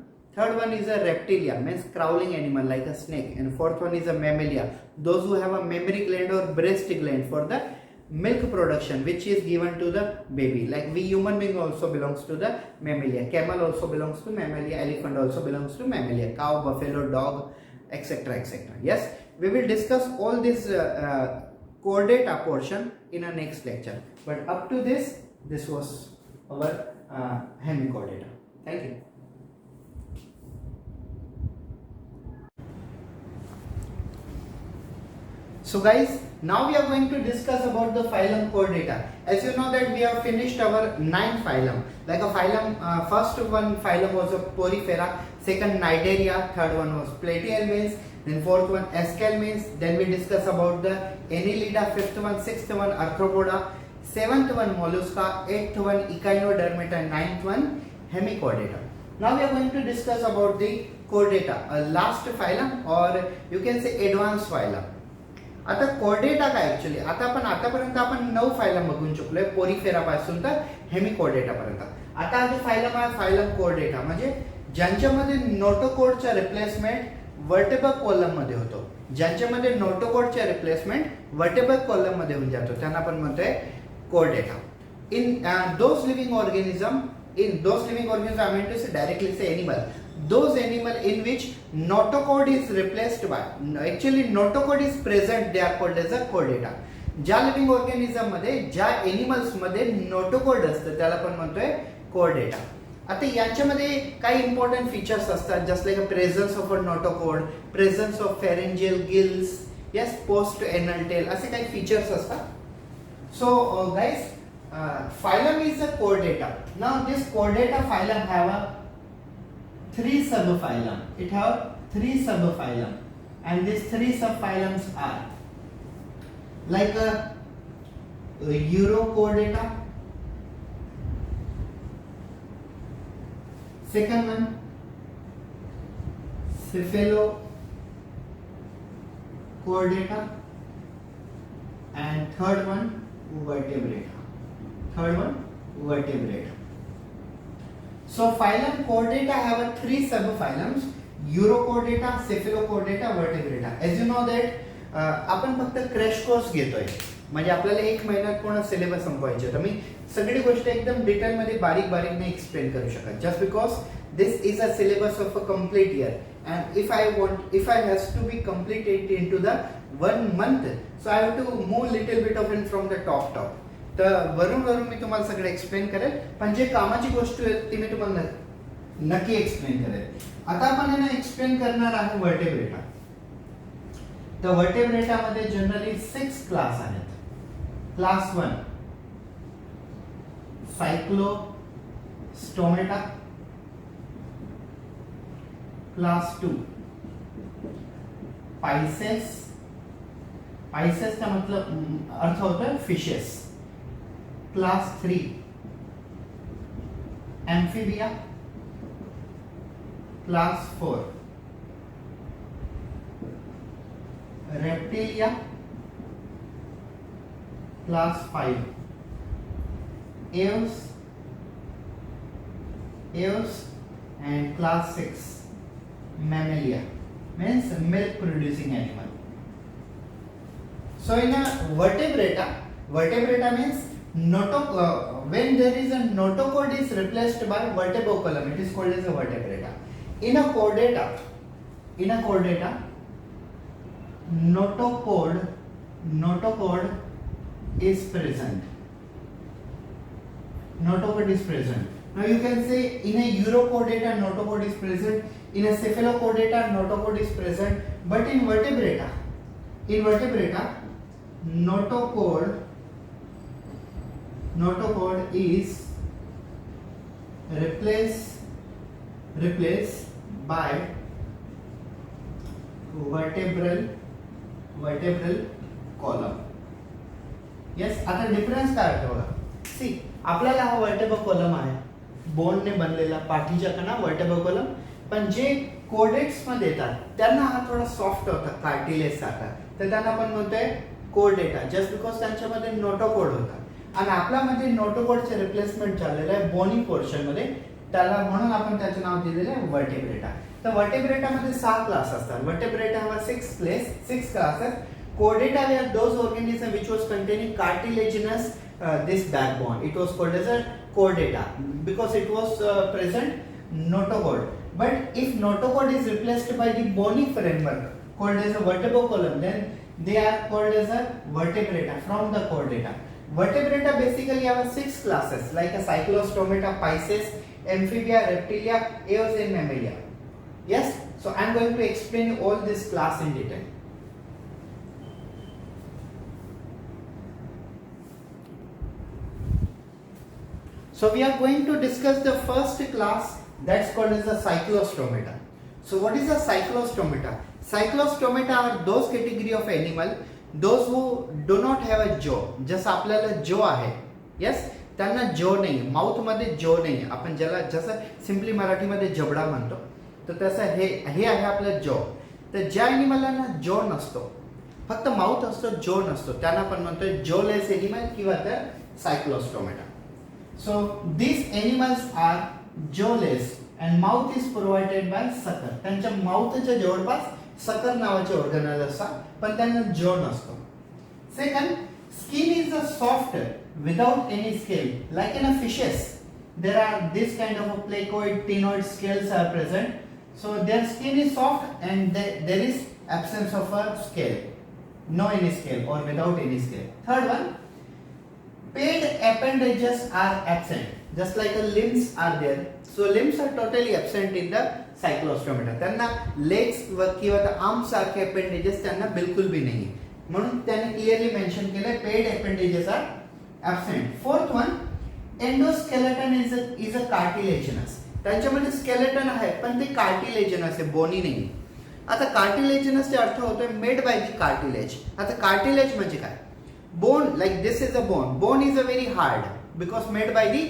S1: is a reptilia, means crawling animal like a snake, and fourth one is a mammalia, those who have a mammary gland or breast gland for the milk production, which is given to the baby. Like we human being also belongs to the mammalia. Camel also belongs to mammalia. Elephant also belongs to mammalia. Cow, buffalo, dog, etc., etc. Yes, we will discuss all this chordata portion in our next lecture. But up to this was our hemichordata. Thank you. So guys, now we are going to discuss about the phylum chordata. As you know that we have finished our 9 phylum. Like a phylum, first one phylum was a Porifera, second Cnidaria, third one was Platyhelminths, then fourth one Aschelminths. Then we discuss about the Annelida, fifth one, sixth one Arthropoda, seventh one Mollusca, eighth one Echinodermata, ninth one Hemichordata. Now we are going to discuss about the chordata, a last phylum or you can say advanced phylum. आता chordata काय actually, आता आपण आतापर्यंत आपण 9 phylum बघून चुकलोय, Porifera पासून तर हेमिकोर्डेटा पर्यंत. आता हा जो फायलम आहे फायलम कोर्डेटा, म्हणजे ज्यांच्यामध्ये नोटोकोडचा रिप्लेसमेंट वर्टेब्रल कॉलम मध्ये होतो, ज्यांच्यामध्ये नोटोकोडचा रिप्लेसमेंट वर्टेब्रल कॉलम मध्ये होऊन जातो त्यांना आपण म्हणतोय Chordata. In those living organism I mean to say directly say animal, those animal in which notochord is replaced by, actually notochord is present, they are called as a chordata. ज्या living organism मध्ये, ज्या animals मध्ये notochord असतं त्याला आपण म्हणतोय Chordata. आता यांच्यामध्ये काही इम्पॉर्टंट फीचर्स असतात, just like presence of a notochord, presence of pharyngeal gills, yes, post anal tail, असे काही फीचर्स असतात. So guys, phylum is a chordata. Now this chordata phylum have a 3 subphylum. It have 3 subphylum, and these 3 subphylums are like a Urochordata, second one Cephalochordata, and third one Vertebrata. So phylum chordata have a 3 subphylums: Urochordata, Cephalochordata, Vertebrata. As you know that आपण फक्त crash course घेतोय, म्हणजे आपल्याला 1 महिन्यात पूर्ण syllabus संपवायचे, तर मी सगळी गोष्ट एकदम डिटेल मध्ये बारीक बारीक नाही एक्सप्लेन करू शकत, just because this is a syllabus of a complete year, and if I has to be completed into the 1 month, so I have to move little bit of it from the top. तर वरून मी तुम्हाला सगळं explain करेल, पण जे कामाची गोष्ट आहे ती मी तुम्हाला नक्की एक्सप्लेन करेल. आता आपण यांना एक्सप्लेन करणार आहे वर्टेब्रेटा. तर वर्टेब्रेटा मध्ये जनरली 6 क्लास आहेत. क्लास 1 सायक्लोस्टोमेटा, क्लास 2 पाइसेस का मतलब अर्थ होता है fishes, class 3 amphibia, class 4 reptilia, class 5 Aves and class 6 mammalia, means milk producing animal. So in a vertebrata means when there is a notochord is replaced by vertebral column, it is called as a vertebrata. In a chordata notochord is present. Now you can say in a Urochordata notochord is present, in a Cephalochordata notochord is present, but in vertebrata notochord is replaced by vertebral column. Yes, आता difference काय आहे बघा. सी, आपल्याला हा vertebral column आहे, बोनने बनलेला पाठीच्या कणा वर्टेब्रल कॉलम, पण जे कोर्डेट्स मध्ये येतात त्यांना हा थोडा सॉफ्ट होता, कार्टिलेज सारखा, तर त्यांना आपण म्हणतोय कोर्डेटा, जस्ट बिकॉज त्यांच्यामध्ये नोटोकोड होता. आणि आपल्यामध्ये नोटोकोडचे रिप्लेसमेंट झालेलं आहे बोनी पोर्शन मध्ये, त्याला म्हणून आपण त्याचे नाव दिलेले आहे वर्टेब्रेटा. तर वर्टेब्रेटा मध्ये 6 क्लास असतात. वर्टेब्रेटा have 6 classes. Chordata were those organisms which was containing cartilaginous this backbone. It was called as a chordata because it was present notochord. But if notochord is replaced by the bony framework called as a vertebral column, then they are called as a vertebrata from the chordata. Vertebrata basically have 6 classes like a cyclostomata, Pisces, amphibia, reptilia, eos and mammalia. Yes, so I am going to explain all this class in detail. So we are going to discuss the first class, that's called as the cyclostomata. So what is a cyclostomata? Cyclostomata are those category of animal, those who do not have a jaw. जसं आपल्याला jaw आहे, yes, त्यांना जो नाही, mouth मध्ये जो नाही, आपण ज्याला जसं सिम्पली मराठीमध्ये जबडा म्हणतो, तर तसं हे आहे आपलं जॉ. तर ज्या ॲनिमलला जॉ नसतो, फक्त माउथ असतो, जो नसतो, त्यांना आपण म्हणतो जॉलेस ॲनिमल किंवा तर Cyclostomata. So this animals are jawless and mouth is provided by sucker. त्यांच्या माउथच्या जवळपास सकर नावाचे ऑर्गनल असतात, पण त्यांना जॉ नसतो. Second, skin is a soft without any scale, like in a fishes there are this kind of a placoid, ctenoid scales are present, so their skin is soft and there is absence of a scale, no any scale or without any scale. Third one, paid appendages are absent, just like a limbs are there, so limbs are totally absent in the cyclostomata. त्यांना legs किंवा arms सारखे appendages त्यांना बिलकुल भी नाही, म्हणून त्याने clearly mention केलंय paired appendages are absent. Fourth one, endoskeleton is a cartilaginous. त्यांच्यामध्ये स्केलेटन आहे पण ते कार्टिलेजिनस आहे, बोनी नाही. आता कार्टिलेजिनसचा अर्थ होतोय मेड बाय दी कार्टिलेज. आता कार्टिलेज म्हणजे काय? Bone, like this is a bone. Bone is a very hard because made by the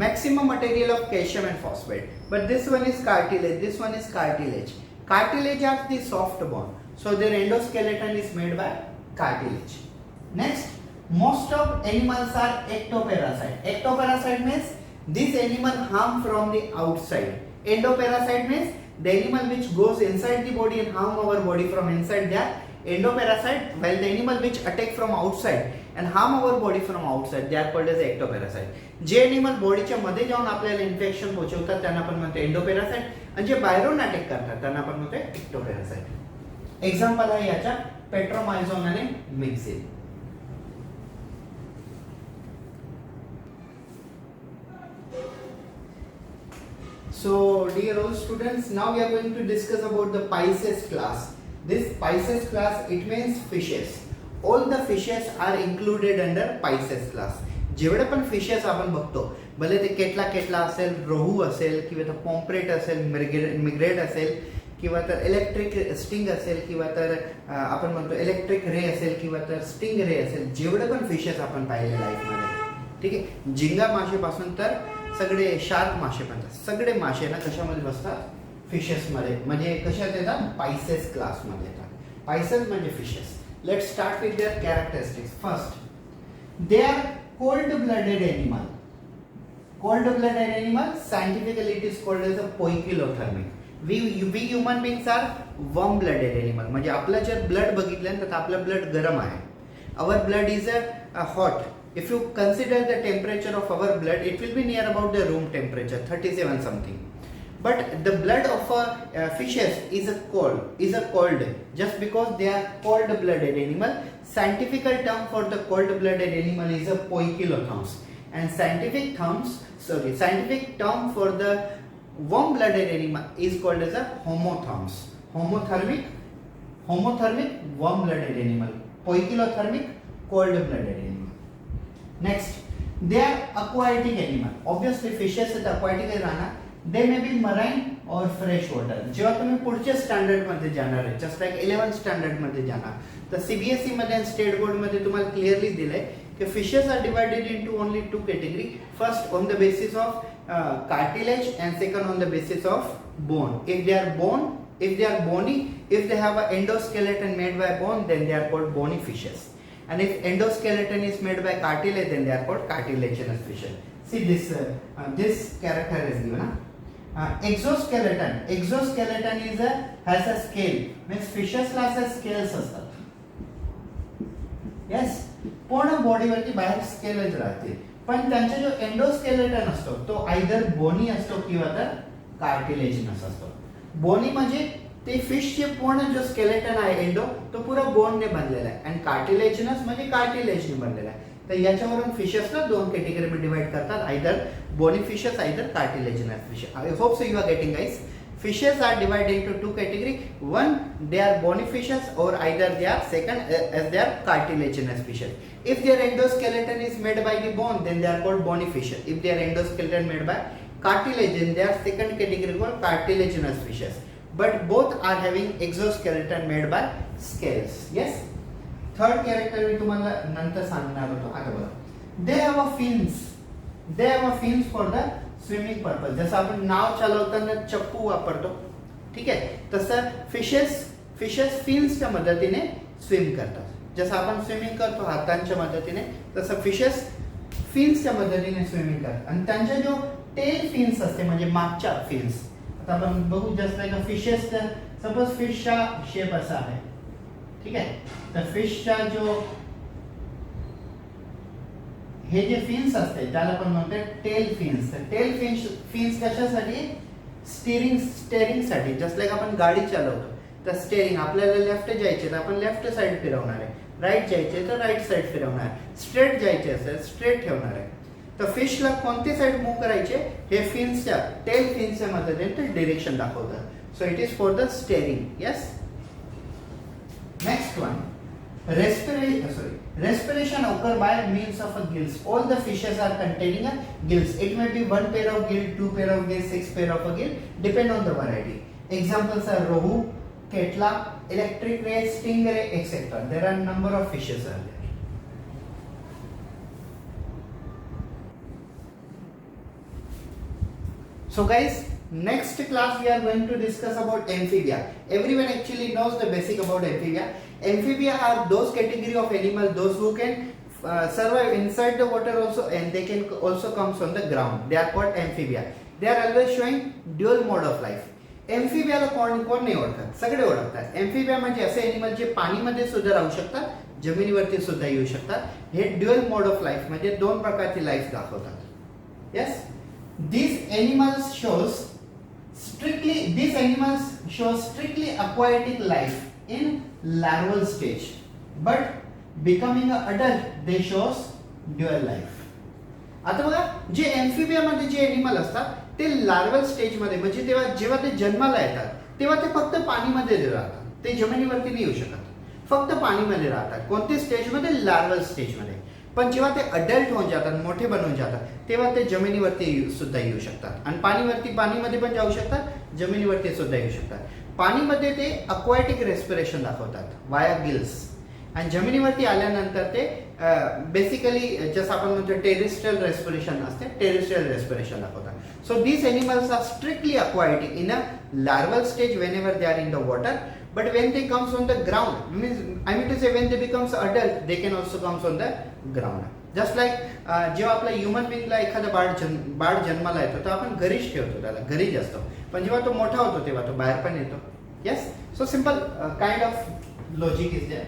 S1: maximum material of calcium and phosphate, but this one is cartilage, this one is cartilage. Cartilage are the soft bone, so their endoskeleton is made by cartilage. Next, most of animals are ectoparasite. Ectoparasite means this animal harm from the outside. Endoparasite means the animal which goes inside the body and harm our body from inside. They are endoparasite, while the animal which attack from outside and harm our body from outside, they are called as ectoparasite. जे animal बॉडीच्या मध्ये जाऊन आपल्याला infection पोहोचवतात त्यांना आपण म्हणतो एंडोपॅरासाइट, आणि जे बाहेरून अटॅक करतात त्यांना आपण म्हणतो एक्टोपॅरासाइट. एक्झाम्पल आहे याच्या पेट्रोमायझोन आणि mixing. So dear old students, now we are going to discuss about the Pisces class. This Pisces class, it means fishes. All the fishes are included under Pisces class. जेवढे पण fishes आपण बघतो, भले ते केटला असेल, रोहू असेल किंवा तर पॉम्प्रेट असेल, मिग्रेड असेल किंवा तर इलेक्ट्रिक स्टिंग असेल किंवा तर आपण म्हणतो इलेक्ट्रिक रे असेल किंवा तर स्टिंग रे असेल, जेवढे पण फिशेस आपण पाहिले लाईफमध्ये, ठीक आहे, झिंगा मासेपासून तर सगळे शार्क मासेपर्यंत सगळे मासे ना कशामध्ये बसतात? फिशेसमध्ये. म्हणजे कशात येतात? पायसेस क्लासमध्ये येतात. पायसेस म्हणजे fishes. Let's start with their characteristics. First, they are cold-blooded animal. Cold-blooded animal, scientifically it is called as a poikilothermic. We human beings are warm-blooded animal. म्हणजे आपलं जर ब्लड बघितलं तर आपलं ब्लड गरम आहे. Our blood is a hot. If you consider the temperature of our blood, it will be near about the room temperature, 37 something. But the blood of fishes is a cold, just because they are cold-blooded animal. Scientific term for the cold-blooded animal is a poikilotherms, and scientific term for the warm-blooded animal is called as a homotherms. Homothermic warm-blooded animal, poikilothermic cold-blooded animal. Next, they are aquatic animal. Obviously fishes is aquatic राहणार. They may be marine or fresh water. जेव्हा तुम्ही पुढच्या standard मध्ये जाणार आहे, just like 11th standard मध्ये जाणार, तर सीबीएसई मध्ये आणि स्टेट बोर्ड मध्ये तुम्हाला क्लिअरली दिलंय की fishes are divided into only two category. First on the basis of cartilage and second on the basis of bone. If they are bony, if they have an endoskeleton made by bone, then they are called bony fishes. And if endoskeleton is made by cartilage, then they are called cartilaginous fishes. See this character is given. Exoskeleton has a scale, means fishes ला असे scales असतात. Yes, पूर्ण बॉडीवरती बाहेर स्केलच राहते, पण त्यांचा जो endoskeleton असतो तो आयदर बोनी असतो किंवा तर कार्टिलेजिनस असतो. बोनी म्हणजे ते फिशचे पूर्ण जो स्केलेटन आहे एंडो तो पुरा बोनने बनलेला आहे, आणि कार्टिलेजिनस म्हणजे कार्टिलेजने बनलेला आहे. तर याच्यावरून फिशेसला दोन कॅटेगरीमध्ये डिवाइड करतात, either bony fishes, either cartilaginous fishes. I hope so you are getting guys. Fishes are divided into two categories. One, they are bony fishes, or either they are second as they are cartilaginous fishes. If their endoskeleton is made by the bone, then they are called bony fishes. If their endoskeleton made by cartilage, then they are second category called cartilaginous fishes. But both are having exoskeleton made by scales. Yes. Third character मी तुम्हाला नंतर सांगणार होतो. आता बघा, they have a fins for the swimming purpose. जसं आपण नाव चालवताना चप्पू वापरतो, ठीक आहे, तसं फिशेस फिन्सच्या मदतीने स्विम करतात. जसं आपण स्विमिंग करतो हातांच्या मदतीने, तसं फिशेस फिन्सच्या मदतीने स्विमिंग करतात. आणि त्यांच्या जो टेल फिन्स असते म्हणजे मागच्या फिन्स, आता आपण बघू जस्ट लाईक फिशेस. सपोज फिशचा शेप असा आहे, ठीक आहे, तर फिशचा जो हे जे फिन्स असते त्याला आपण म्हणतो टेल फिन्स. तर टेल फिन्स कशासाठी? स्टेअरिंग साठी. जस्ट लाईक आपण गाडी चालवतो तर स्टेअरिंग आपल्याला लेफ्ट जायचे तर आपण लेफ्ट साइड फिरवणार आहे, राईट जायचे तर राईट साइड फिरवणार, स्ट्रेट जायचे असेल स्ट्रेट ठेवणार आहे. तर फिशला कोणती साइड मूव्ह करायचे हे फिन्सच्या टेल फिन्सच्या मदतीने ते डिरेक्शन दाखवतात. So it is for the steering. Yes. Next one, respiration occur by means of a gills. All the fishes are containing a gills. It may be one pair of gill, two pair of gill, six pair of a gill, depend on the variety. Examples are rohu, ketla, electric ray, stingray, etc. There are number of fishes are there. So guys, next class we are going to discuss about amphibia. Everyone actually knows the basic about amphibia. Amphibia are those category of animal, those who can survive inside the water also, and they can also comes on the ground. They are called amphibia. They are always showing dual mode of life. Amphibia ला कोण नाही ओळखत, सगळे ओळखतात. amphibia म्हणजे असे animal जे पाणीमध्ये सुद्धा राहू शकतात, जमिनीवरती सुद्धा येऊ शकतात. हे ड्युअल मोड ऑफ लाईफ म्हणजे दोन प्रकारची लाईफ दाखवतात. Yes, these animals shows strictly aquatic life in larval stage, but becoming an adult they shows dual life. आता बघा, जे एम्फिबिया मध्ये जे एनिमल असतात ते लार्वल स्टेज मध्ये म्हणजे जेव्हा ते जन्माला येतात तेव्हा ते फक्त पाणीमध्ये राहतात, ते जमिनीवरती नाही येऊ शकत, फक्त पाणीमध्ये राहतात. कोणत्या स्टेज मध्ये? लार्वल स्टेज मध्ये. पण जेव्हा ते अडल्ट होऊन जातात, मोठे बनवून जातात, तेव्हा ते जमिनीवरती सुद्धा येऊ शकतात. आणि पाणीमध्ये पण जाऊ शकतात, जमिनीवरती सुद्धा येऊ शकतात. पाणीमध्ये ते अक्वाटिक रेस्पिरेशन दाखवतात वाया गिल्स, आणि जमिनीवरती आल्यानंतर ते बेसिकली जसं आपण म्हणतो टेरेस्ट्रियल रेस्पिरेशन असते, टेरेस्ट्रियल रेस्पिरेशन दाखवतात. So these animals are strictly aquatic in a larval stage whenever they are in the water, but when they comes on the ground, I mean to say when they becomes adult they can also comes on the ground. Just like जेव्हा आपल्या human बिंगला एखादा बाळ जन्माला येतो तर आपण घरीच ठेवतो, त्याला घरीच असतो, पण जेव्हा तो मोठा होतो तेव्हा तो बाहेर पण येतो. Yes. So simple kind of logic is there.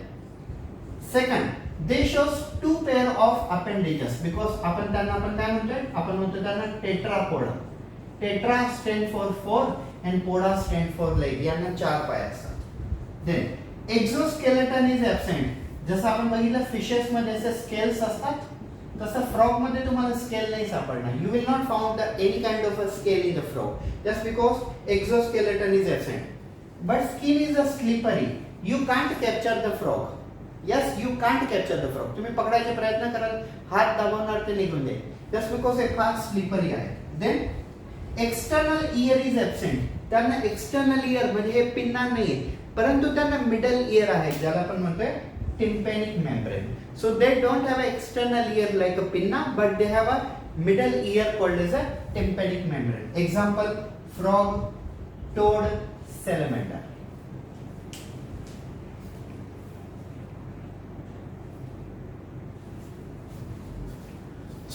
S1: Second, they shows two pair of appendages because आपण काय म्हणतो? आपण म्हणतो त्यांना Tetrapoda. Tetra stand for 4 and poda stand for leg. यांना 4 पाय असतात. Then exoskeleton is absent. जसं आपण बघितलं फिशेस मध्ये असे स्केल्स असतात, तसं फ्रॉग मध्ये तुम्हाला स्केल नाही सापडणार. You will not found any kind of a scale in the frog just because exoskeleton is absent. But skin is a slippery. You can't capture the frog. Yes, you can't capture the frog. तुम्ही पकडायचा प्रयत्न कराल, हात दाबवणार ते निघून जाईल, just because हे फार स्लिपरी आहे. Then external ear is absent. त्यांना एक्सटर्नल इयर म्हणजे हे पिन्ना नाहीये, परंतु त्यांना मिडल इयर आहे ज्याला आपण म्हणतोय tympanic membrane. So they don't have an external ear like a pinna, but they have a middle ear called as a tympanic membrane. Example: frog, toad, salamander.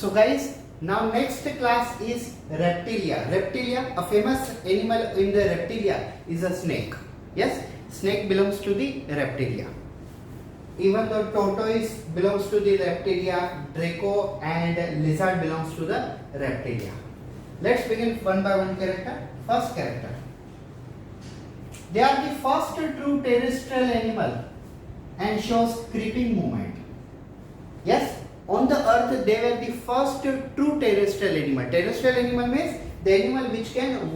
S1: So guys, now next class is reptilia. Reptilia, a famous animal in the reptilia is a snake. Yes, snake belongs to the reptilia. Even though tortoise belongs to the reptilia, draco and lizard belongs to the reptilia. Let's begin one by one character. First character. They are the first true terrestrial animal and shows creeping movement. Yes, on the earth they were the first true terrestrial animal. Terrestrial animal means the animal which can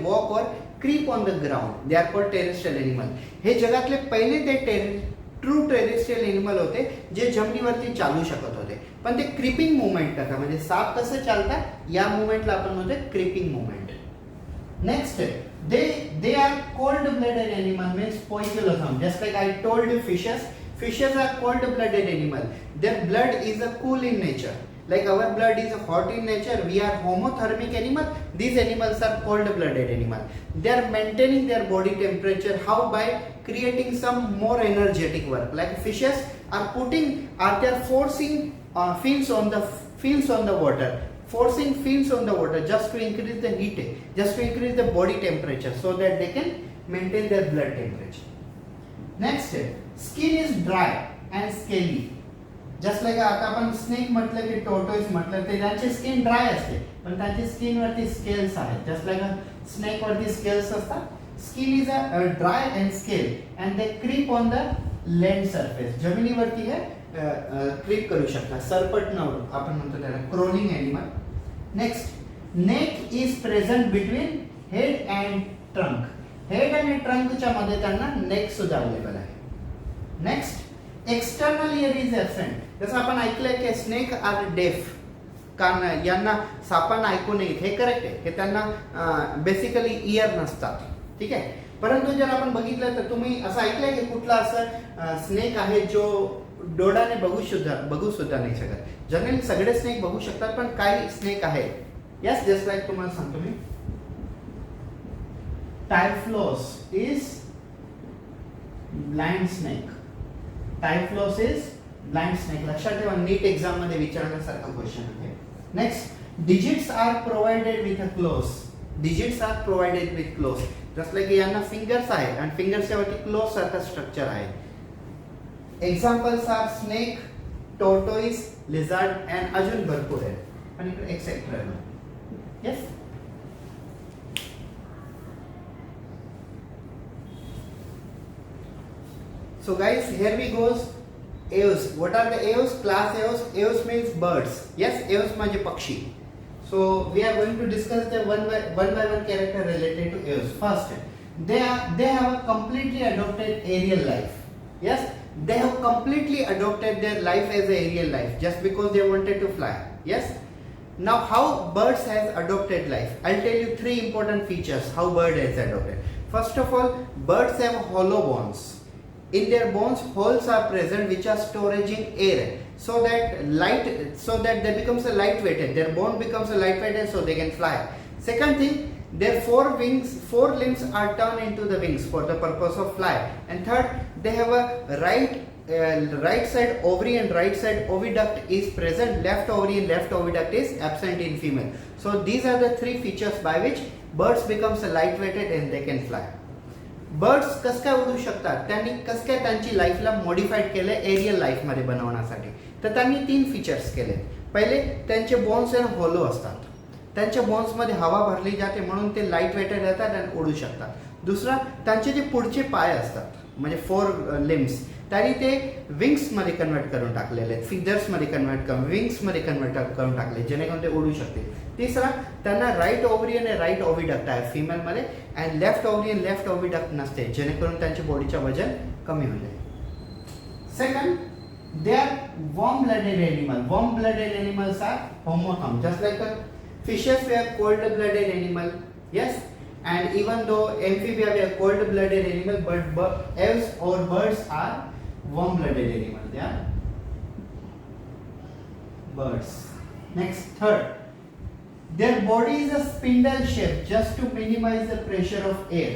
S1: walk or creep on the ground. They are called terrestrial animal. हे जगातले पहिले ते true terrestrial animal होते जे जमिनीवरती चालू शकत होते, पण ते क्रीपिंग मूवमेंट करतात. म्हणजे साप कसं चालतात या मूवमेंटला आपण म्हणतो creeping movement. Next, they are cold blooded animal means poikilotherium. Just like I told you, fishes Fishes are cold-blooded animal. Their blood is a cool in nature. Like our blood is hot in nature, we are homothermic animal. These animals are cold-blooded animal. They are maintaining their body temperature. How? By creating some more energetic work. Like fishes are they are forcing fins on the water, forcing fins on the water just to increase the heat, just to increase the body temperature, so that they can maintain their blood temperature. Next, skin is dry and scaly. Just like आता आपण snake म्हटलं की tortoise म्हटलं ते त्यांची skin dry असते, पण त्यांची स्किन वरती स्केल्स आहेत. जस्ट लाईक स्नेक वरती स्केल्स असतात. Skin is a dry and scale and they creep on the land surface. जमिनीवरती हे क्रीप करू शकतात. सरपटणावर आपण म्हणतो त्याला crawling animal. Next, neck is present between head and trunk. Head आणि ट्रंकच्या मध्ये त्यांना नेक सुद्धा अवेलेबल आहे. Next, external ear is absent. जसं आपण ऐकलंय की स्नेक आर डेफ, कारण यांना सापांना ऐकू नये. हे करेक्ट आहे की त्यांना बेसिकली इयर नसतात, ठीक आहे. परंतु जर आपण बघितलं तर तुम्ही असं ऐकलंय की कुठला असं स्नेक आहे जो डोळ्याने बघू सुद्धा नाही शकत. जनरली सगळे स्नेक बघू शकतात, पण काही स्नेक आहे. यस, जस्ट लाईक तुम्हाला सांगतो मी, typhlops is blind snake. Typhlops is blind snake. लक्षात ठेवा, नीट एक्झाम मध्ये विचारण्यासारखा क्वेश्चन आहे. Next, digits are provided with a claws. Digits are provided with claws. Just like यांना फिंगर्स आहेत आणि फिंगर्सच्या वरती क्लोज सारखं स्ट्रक्चर आहे. Examples are snake, tortoise, lizard and अजून भरपूर आहेत आणि इकडे etcetera. Yes, so guys, here we goes eos. What are the eos? Class eos. Eos means birds. Yes, eos म्हणजे पक्षी. So we are going to discuss the one by one character related to eos. First, they have a completely adopted aerial life. Yes, they have completely adopted their life as a aerial life just because they wanted to fly. Yes. Now, how birds has adopted life? I'll tell you three important features how bird has adopted. First of all, birds have hollow bones. In their bones, holes are present which are storing air, so that they becomes a lightweighted. Their bone becomes a lightweighted, so they can fly. Second thing, their four limbs are turned into the wings for the purpose of fly. And third, they have a right side ovary and right side oviduct is present. Left ovary and left oviduct is absent in female. So these are the three features by which birds becomes a lightweighted and they can fly. Birds कस काय उडू शकतात, त्यांनी कस काय त्यांची लाईफला modified केलं एरियल लाईफ मध्ये बनवण्यासाठी. तर त्यांनी तीन फीचर्स केले. पहिले, त्यांचे बोन्स आणि होलो असतात. त्यांच्या बोन्स मध्ये हवा भरली जाते म्हणून ते लाईट वेटेड राहतात आणि उडू शकतात. दुसरा, त्यांचे जे पुढचे पाय असतात म्हणजे फोर लिम्स, त्यांनी ते विंग्स मध्ये कन्वर्ट करून टाकलेले आहेत. फिदर्स मध्ये कन्वर्ट करून विंग्स मध्ये कन्वर्ट करून टाकले जेणेकरून ते उडू शकतील. तिसरा, त्यांना राईट ओव्हरी आणि राईट ओव्हिडक्ट आहे फिमेल मध्ये, आणि लेफ्ट ओव्हरी आणि लेफ्ट ओव्हिडक्ट नसते जेणेकरून त्यांच्या बॉडीचं वजन कमी होईल. Second, they are warm-blooded animal. Warm-blooded animals are homothorm. Just like fishes were cold-blooded animal. Yes, and even though amphibia were cold-blooded animal, but elves or birds are warm-blooded animal. They are birds. Next, third, their body is a spindle shape just to minimize the pressure of air.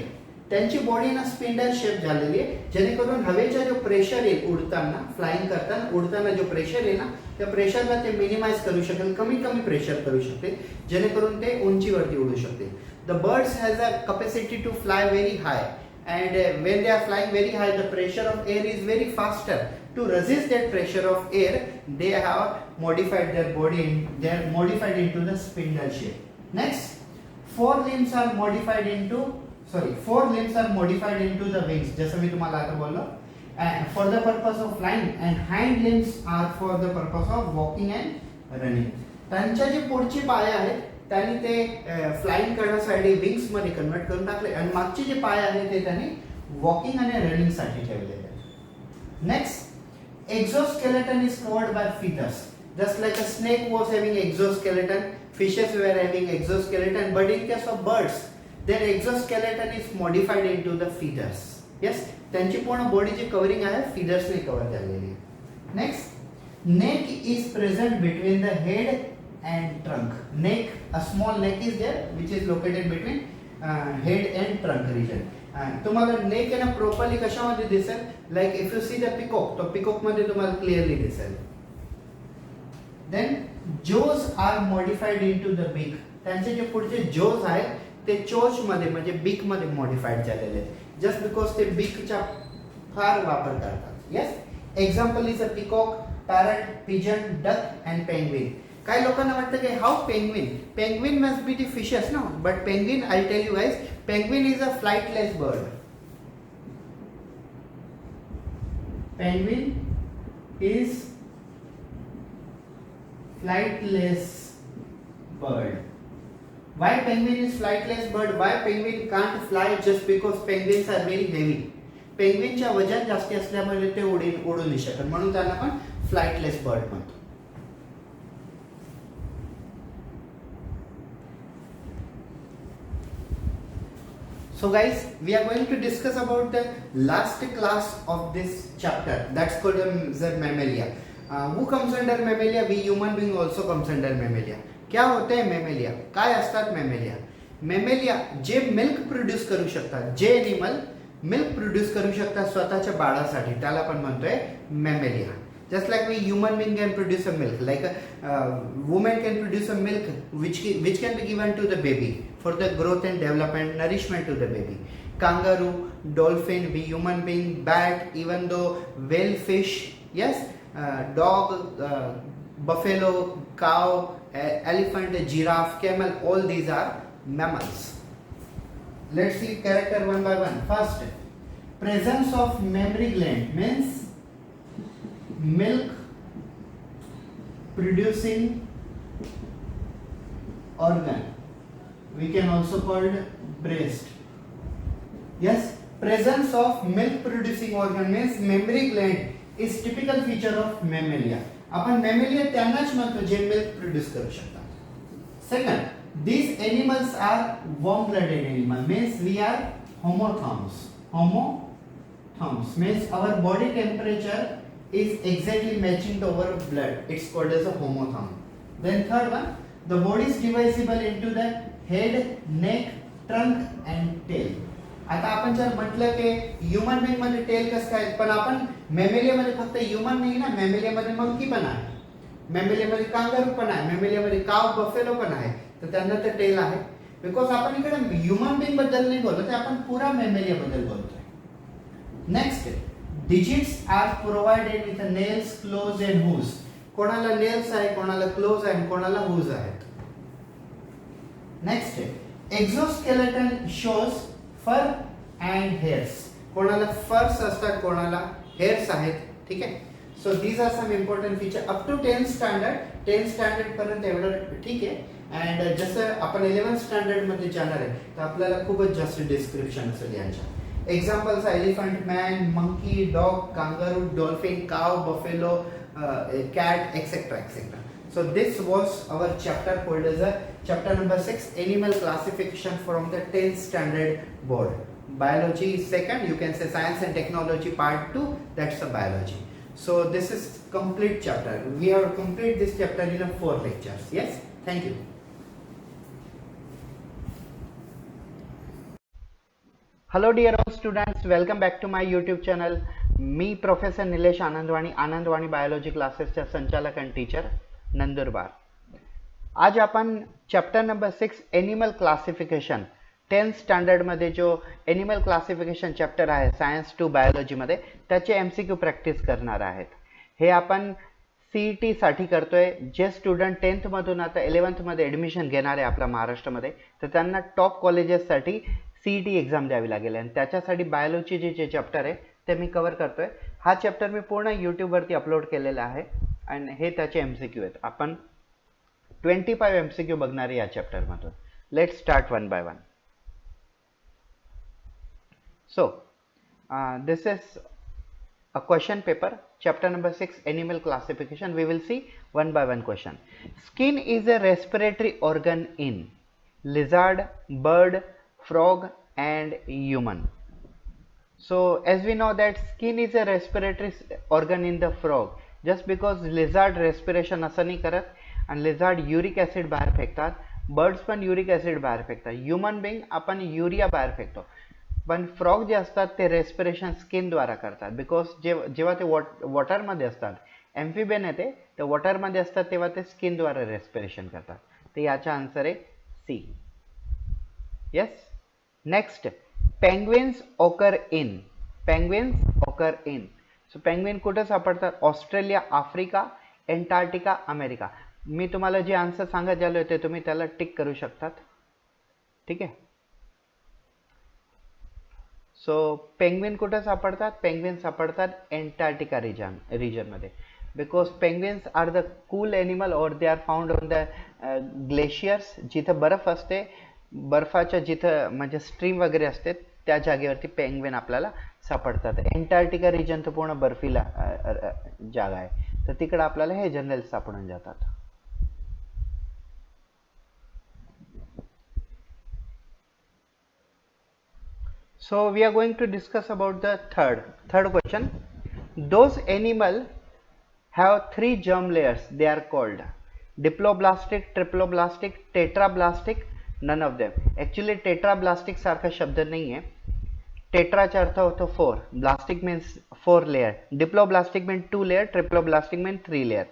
S1: त्यांची body ना spindle shape झालेली आहे जेणेकरून हवेचा जो pressure येईल उडताना, flying करताना उडताना जो प्रेशर येईल ना, त्या प्रेशरला ते मिनिमाइज करू शकेल, कमी प्रेशर करू शकते जेणेकरून ते उंचीवरती उडू शकते. The birds has a capacity to fly very high, and when they are flying very high, the pressure of air is very faster. To resist that pressure of air, they have modified their body, they are modified into the spindle shape. Next, four limbs are modified into the wings, जसं मी तुम्हाला आता बोललो, and for the purpose of flying, and hind limbs are for the purpose of walking and running. त्यांच्या जे पुढचे पाय आहेत त्यांनी ते flying करण्यासाठी विंग्स मध्ये कन्वर्ट करून टाकले, आणि मागचे जे पाय आहेत ते त्यांनी वॉकिंग आणि रनिंग साठी ठेवलेले आहेत. Next, exoskeleton is covered bye feathers. Just like a snake was having exoskeleton, fishes were having exoskeleton, but in case of birds their exoskeleton is modified into the feathers. Yes, त्यांची पूर्ण बॉडीची covering आहे फिदर्सने cover झालेली आहे. Next, neck is present between the head and trunk. Neck, a small neck is there which is located between head and trunk region. तुम्हाला नेक आहे ना properly कशामध्ये दिसेल, like if you see the peacock, तो peacock मध्ये तुम्हाला clearly दिसेल. Then jaws are modified into the beak. त्यांचे जे पुढचे जोज आहेत ते चोच मध्ये म्हणजे बीक मध्ये मॉडिफाईड झालेले आहेत, जस्ट बिकॉज ते बीकचा फार वापर करतात. Yes, example is a peacock, parrot, pigeon, duck and penguin. काही लोकांना वाटतं की how penguin must be the fishes no, but penguin, I tell you guys, penguin is a flightless bird. Penguin is flightless bird. Why penguin is flightless bird? Why penguin can't fly? Just because penguins are very heavy. पेंग्विनच्या वजन जास्त असल्यामुळे ते उडू नाही शकत, म्हणून त्यांना पण फ्लाइटलेस बर्ड म्हणतो. So guys, we are going to discuss about the last class of this chapter, that's called the mammalia. Who comes under mammalia? We human being also comes under mammalia. क्या होते हैं mammalia? काय असतात mammalia? Mammalia जे milk produce करू शकतात, जे animal milk produce करू शकतात स्वतःच्या बाळासाठी, त्याला आपण म्हणतोय Mammalia. Just like we human being can produce a milk, like a woman can produce a milk which can be given to the baby for the growth and development, nourishment to the baby. Kangaroo, dolphin, we human being, bat, even though whale, fish, yes, dog, buffalo, cow, elephant, giraffe, camel, all these are mammals. Let's see character one by one. First, presence of mammary gland means milk producing organ. We can also call it breast. Yes, presence of milk producing organ means mammary gland is typical feature of mammalia. आपण mammalia त्यांनाच म्हणतो जे milk produce करू शकतात. Second, these animals are warm-blooded animal, means we are homotherms. Homotherms means our body temperature is exactly matching to our blood. It's called as a homotherm. Then third one, the body is divisible into the head, neck, trunk and tail. आता आपण जर म्हटलं की human being मध्ये tell कसं काय, पण आपण मॅमेलिया मध्ये फक्त ह्युमन नाही ना, मॅमेलिया मध्ये मंकी पण आहे, मॅमेलिया मध्ये कांगारू पण आहे, मॅमेलिया मध्ये काव, बफेलो पण आहे, तर त्यांना ते टेल आहे. बिकॉज आपण इकडे ह्युमन बीइंग बद्दल नाही बोलतो, आपण पुरा मॅमेलिया बद्दल बोलतोय. Next, digits are provided with nails, claws and hooves. कोणाला नेल्स आहे, कोणाला क्लोज आहे, कोणाला हूज आहेत. Next, exoskeleton shows fur and hairs. कोणाला फर्स असतात, कोणाला हेअर्स आहेत. ठीक आहे. So these are some important feature up to 10th standard पर्यंत एवढं ठीक आहे. अँड जसं आपण 11th स्टँडर्ड मध्ये जाणार आहे तर आपल्याला खूपच जास्त डिस्क्रिप्शन असेल यांच्या. Examples elephant, man, monkey, dog, kangaroo, dolphin, काव, buffalo, cat, etc. So this was our chapter called as a chapter number 6, animal classification from the 10th standard board. Biology is second, you can say science and technology part 2, that's the biology. So this is complete chapter. We have complete this chapter in 4 lectures. Yes, thank you. Hello dear all students, welcome back to my YouTube channel. मी professor Nilesh Anandwani, Anandwani biology क्लासेसचा संचालक आणि teacher, Nandurbar. आज आपण chapter number 6 animal classification 10th स्टँडर्डमध्ये जो animal classification chapter आहे science two बायोलॉजीमध्ये त्याचे MCQ प्रॅक्टिस करणार आहेत. हे आपण CET साठी करतोय. जे स्टुडंट 10th मधून आता 11th मध्ये ॲडमिशन घेणार आहे आपल्या महाराष्ट्रामध्ये तर त्यांना टॉप कॉलेजेससाठी CET एक्झाम द्यावी लागेल आणि त्याच्यासाठी बायोलॉजीचे जे चॅप्टर आहे ते मी कव्हर करतोय. हा चॅप्टर मी पूर्ण यूट्यूबवरती अपलोड केलेला आहे आणि हे त्याचे MCQ आहेत. आपण 25 MCQ बघणार आहे या चॅप्टरमधून. Let's start one by one. So this is a question paper, chapter number 6, animal classification. We will see one by one question. Skin is a respiratory organ in lizard, bird, frog and human. So as we know that skin is a respiratory organ in the frog. Just because lizard respiration असं नाही करत आणि lizard uric acid बाहेर फेकतात, birds पण uric acid बाहेर फेकतात, human being आपण urea बाहेर फेकतो, पण फ्रॉग जे असतात ते रेस्पिरेशन स्किन द्वारा करतात. बिकॉज जेव्हा ते वॉटरमध्ये असतात, एम्फिबियन आहे ते वॉटरमध्ये असतात तेव्हा ते स्किन द्वारा रेस्पिरेशन करतात. तर याचा आन्सर आहे सी. येस. नेक्स्ट, पेंग्विन्स ओकर इन. पेंग्विन्स ओकर इन. सो पेंग्विन कुठे सापडतात? Australia, Africa, Antarctica, America. मी तुम्हाला जे आन्सर सांगत आले होते तुम्ही त्याला टिक करू शकतात. ठीक आहे. सो पेंग्विन कुठे सापडतात? पेंग्विन सापडतात एंटार्क्टिका रिजन मध्ये. Because penguins are the cool animal और they are found on the glaciers. जिथं बर्फ असते, बर्फाच्या जिथं म्हणजे स्ट्रीम वगैरे असते त्या जागेवरती पेंग्विन आपल्याला सापडतात. एंटार्क्टिका रिजन तर पूर्ण बर्फीला जागा आहे, तर तिकडे आपल्याला हे जनरल सापडून जातात. So we are going to discuss about the third question. Those animal have 3 germ layers. They are called diploblastic, triploblastic, tetrablastic. None of them. Actually tetrablastic सारखा शब्द नहीं है. टेट्रा चा अर्थ होतो 4. Blastic means 4 layer. Diploblastic mean 2 layer. Triploblastic mean 3 layer.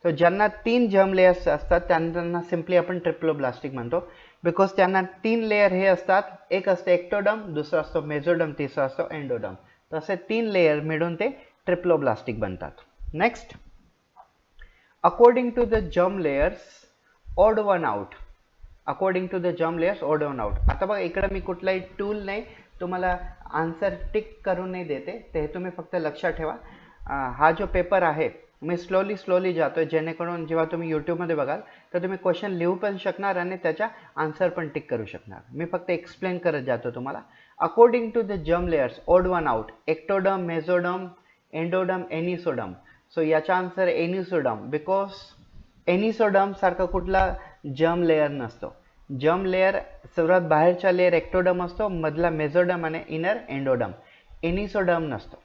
S1: तो ज्यांना 3 germ layers असतात त्यांना सिंपली आपण ट्रिप्लोब्लास्टिक म्हणतो. बिकॉज त्यांना 3 लेयर हे असतात. एक असतं एक्टोडम, दुसरा असतो मेझोडम, तिसरा असतो एंडोडम. तसे 3 लेयर मिळून ते ट्रिप्लोब्लास्टिक बनतात. Next, according to the germ layers odd one out. According to the germ layers odd one out. आता बघा इकडे मी कुठलाही टूल नाही तुम्हाला आन्सर टिक करून नाही देते, ते तुम्ही फक्त लक्षात ठेवा. हा जो पेपर आहे मी स्लोली जातोय जेणेकरून जेव्हा तुम्ही यूट्यूबमध्ये बघाल तर तुम्ही क्वेश्चन लिहू पण शकणार आणि त्याच्या आन्सर पण टिक करू शकणार. मी फक्त एक्सप्लेन करत जातो तुम्हाला. According to the germ layers odd one out. Ectoderm, mesoderm, endoderm, anisoderm. So याचा आन्सर एनिसोडम. बिकॉज एनिसोडम सारखा कुठला जर्म लेयर नसतो. जर्म लेयर सर्वात बाहेरचा लेयर एक्टोडम असतो, मधला मेझोडम आणि इनर एंडोडम. एनिसोडम नसतो.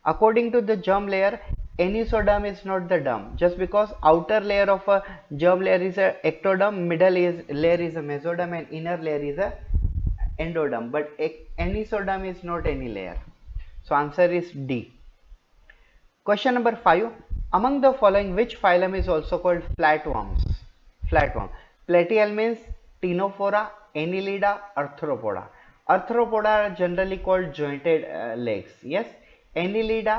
S1: According to the germ layer, anisoderm is not the derm. Just because outer layer of a germ layer is a ectoderm, middle layer is a mesoderm and inner layer is a endoderm. But anisodom is not any layer. So answer is D. Question number 5. Among the following, which phylum is also called flatworms? Flatworm. Platyhelminths, Ctenophora, Annelida, Arthropoda. Arthropoda are generally called jointed legs. Yes. Annelida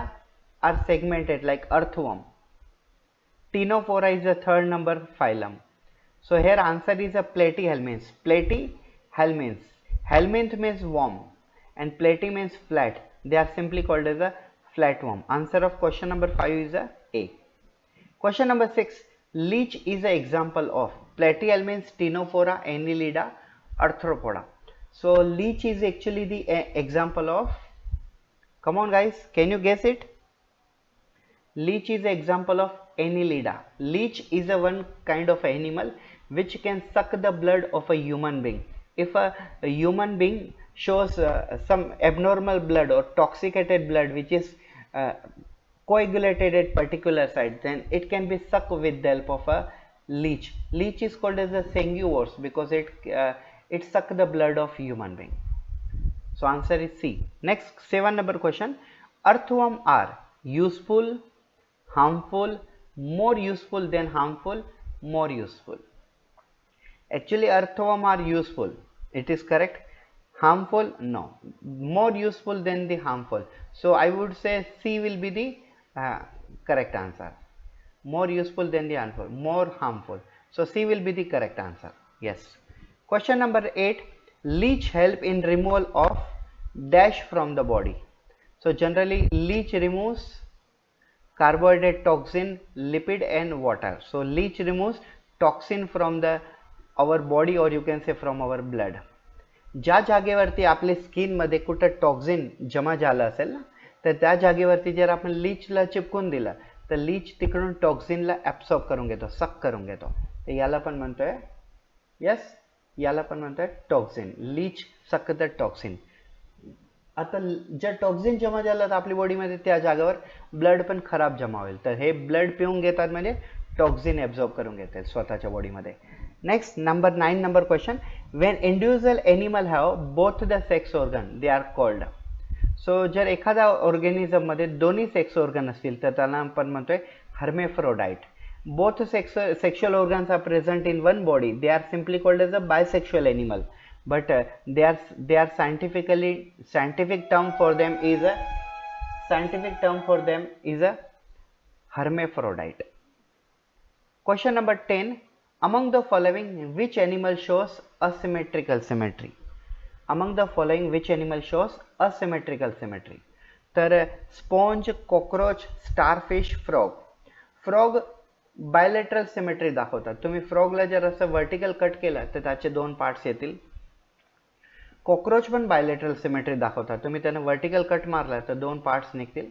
S1: are segmented like earthworm. Ctenophora is the third number phylum. So here answer is a platyhelminths. Platyhelminths. Helminth means worm and platy means flat. They are simply called as a flatworm. Answer of question number 5 is A. Question number 6. Leech is an example of platyhelminths, Ctenophora, Annelida, Arthropoda. So leech is actually the example of, come on guys, can you guess it? Leech is an example of Annelida. Leech is a one kind of animal which can suck the blood of a human being. If a human being shows some abnormal blood or toxicated blood which is coagulated at particular site, then it can be sucked with the help of a leech. Leech is called as a sanguivores because it sucks the blood of human being. So answer is C. Next 7 number question. Earthworm are useful, harmful, more useful than harmful, more useful. Actually earthworm are useful, it is correct. Harmful, no. More useful than the harmful. So I would say C will be the correct answer. More useful than the harmful, more harmful. So C will be the correct answer. Yes. Question number 8. Leech help in removal of dash from the body. So generally leech removes carbohydrate, toxin, lipid and water. So leech removes toxin from our body or you can say from our blood. ज्या जागेवरती आपल्या skin मध्ये कुठे toxin जमा झाला असेल ना तर त्या जागेवरती जर आपण लीचला चिपकून दिलं तर लीच तिकडून टॉक्सिनला ऍब्सॉर्ब करून घेतो, सक करून घेतो. तर याला पण म्हणतोय, यस, याला पण म्हणतोय toxin. Leach suck the toxin. आता जर टॉक्झिन जमा झालं तर आपली बॉडीमध्ये त्या जागेवर ब्लड पण खराब जमा होईल, तर हे ब्लड पिऊन घेतात म्हणजे टॉक्झिन एब्झॉर्ब करून घेतात स्वतःच्या बॉडीमध्ये. Next number 9 number question, when individual animal have both the sex organ they are called. So जर एखाद्या ऑर्गॅनिझम मध्ये दोन्ही सेक्स ऑर्गन असतील तर त्याला आपण म्हणतोय hermaphrodite. Both sexual organs are present in one body they are simply called as a bisexual animal, but they are scientific term for them is a hermaphrodite. Question number 10, among the following which animal shows asymmetrical symmetry. Among the following which animal shows asymmetrical symmetry. तर sponge, cockroach, starfish, frog bilateral symmetry दाखवतात. तुम्ही फ्रॉगला जर असं vertical cut केलं तर त्याचे दोन parts येतील. कॉकरोच पण बायलेटरल सिमेट्री दाखवतात. तुम्ही त्यांना वर्टिकल कट मारला तर दोन पार्ट्स निघतील.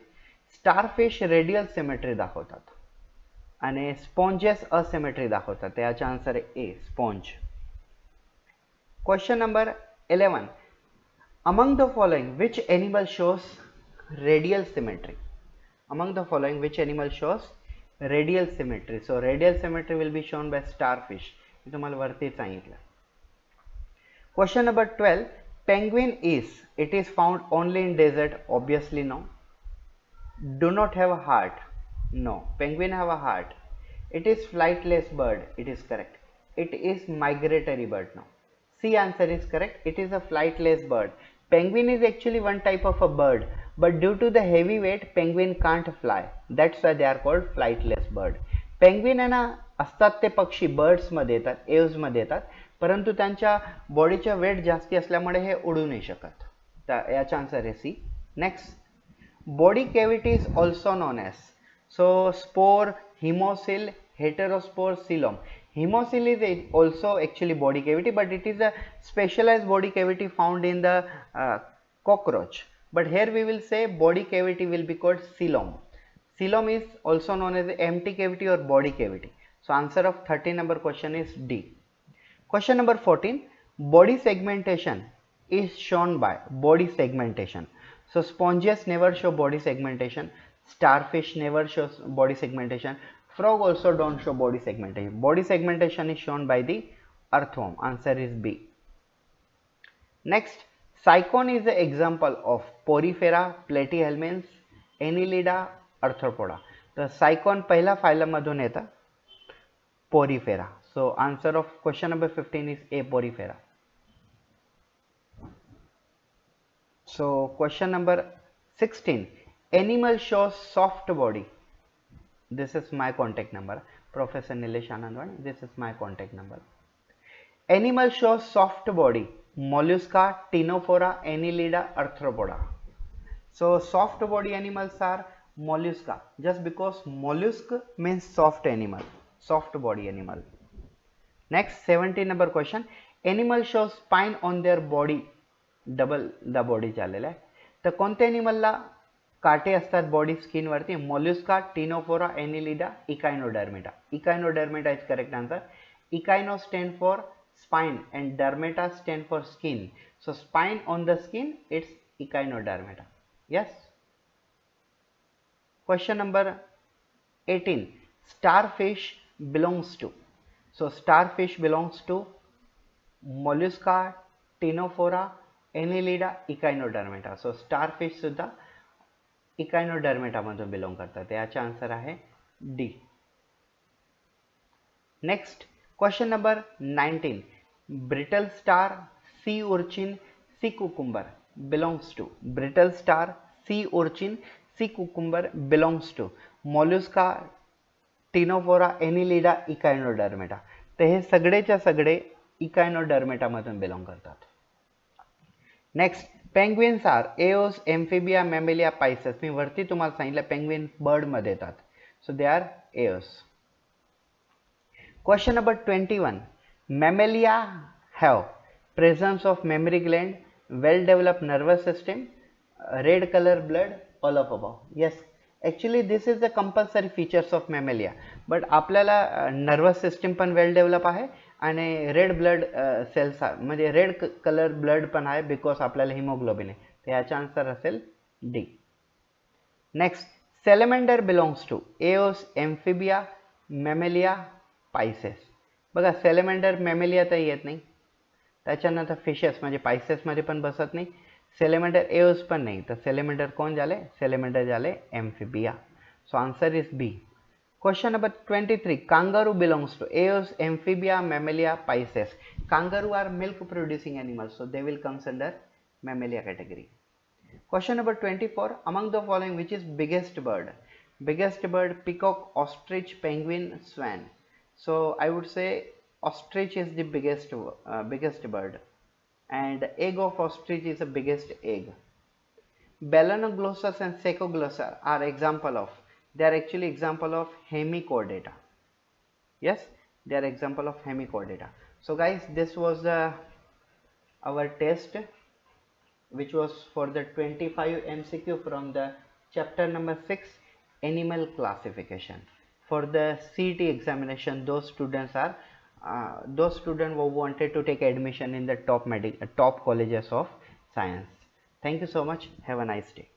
S1: स्टारफिश रेडियल सिमेट्री दाखवतात आणि स्पॉन्जेस असिमेट्री दाखवतात. त्याचा आन्सर आहे A, sponge. Question number 11, among the following which animal shows radial symmetry. Among the following which animal shows radial symmetry. So radial symmetry will be shown by starfish. मी तुम्हाला वरती सांगितलं. Question number 12, penguin is found only in desert. Obviously no. Do not have a heart. No, penguin have a heart. It is flightless bird. It is correct. It is migratory bird. No, C answer is correct. It is a flightless bird. Penguin is actually one type of a bird, but due to the heavy weight penguin can't fly. That's why they are called flightless bird. Penguin आहे ना, असतात ते पक्षी birds मध्ये येतात, Aves मध्ये येतात, परंतु त्यांच्या बॉडीच्या वेट जास्ती असल्यामुळे हे उडू नाही शकत. तर याचा आन्सर आहे C. Next, body cavity is also known as. So spore, haemocoel, heterospore, coelom. Hemosil is also actually body cavity, but it is a specialized body cavity found in the cockroach. But here we will say body cavity will be called coelom. Coelom is also known as empty cavity or body cavity. So answer of 13 number question is D. Question number 14, body segmentation is shown by body segmentation. So sponges never show body segmentation, starfish never shows body segmentation, frog also don't show body segmentation. Body segmentation is shown by the earthworm. Answer is B. Next, cycon is the example of porifera, platyhelminths, annelida, arthropoda. तर cycon पहिला phylum मधून येतं, porifera. So answer of question number 15 is A, porifera. So question number 16, animal shows soft body. This is my contact number, Professor Nilesh Anandwani. This is my contact number. Animal shows soft body, mollusca, ctenophora, annelida, arthropoda. So soft body animals are mollusca, just because mollusk means soft animal, soft body animal. Next, 17 number question, animal shows spine on their body, double the body झालेला आहे. तर कोणत्या एनिमलला काटे असतात body skin वरती? Mollusca, Ctenophora, Annelida, Echinodermata. Echinodermata is correct answer. Echino stand for spine and dermata stand for skin. So spine on the skin, it's echinodermata. Yes. Question number 18, starfish belongs to. So starfish belongs to mollusca, ctenophora, annelida, echinodermata. So starfish सुद्धा Echinodermata मधून belong करतात. याचा answer आहे D. Next, question number 19, brittle star, sea urchin, sea cucumber belongs to. Brittle star, sea urchin, sea cucumber belongs to Mollusca, Ctenophora, Annelida, Echinodermata. तर हे सगळेच्या सगळे Echinodermata मधून बिलोंग करतात. Next, penguins are Aves, Amphibia, Mammalia, Pisces. मी वरती तुम्हाला सांगितलं पेंग्विन बर्ड मध्ये येतात. So they are Aves. Question number 21, Mammalia have presence of memory gland, well developed nervous system, red color blood, all of above. Yes, actually this is the compulsory features of mammalia, but आपल्याला nervous system पण well develop आहे आणि red blood cells म्हणजे red colour blood पण आहे because आपल्याला haemoglobin आहे. तर याचा आन्सर असेल D. Next, salamander belongs to Aves, Amphibia, Mammalia, Pisces. बघा सॅलमेंडर मॅमेलिया तर येत नाही, त्याच्यानंतर फिशेस म्हणजे पायसेसमध्ये पण बसत नाही, सॅलमेंडर एओस पण नाही, तर सॅलमेंडर कोण झाले? सॅलमेंडर झाले Amphibia. So answer is B. Question number 23. Kangaroo belongs to Aeos, Amphibia, Mammalia, Pisces. Kangaroo are milk producing animals, so they will comes under Mammalia category. Question number 24. Among the following, which is biggest bird? Biggest bird: peacock, ostrich, penguin, swan. So I would say ostrich is the biggest bird, and egg of ostrich is the biggest egg. Balanoglossus and Sacoglossa are example of, they are actually example of hemichordata. Yes, they are example of hemichordata. So guys, this was our test, which was for the 25 MCQ from the chapter number 6, animal classification. For the CET examination, those students who wanted to take admission in the top colleges of science. Thank you so much. Have a nice day.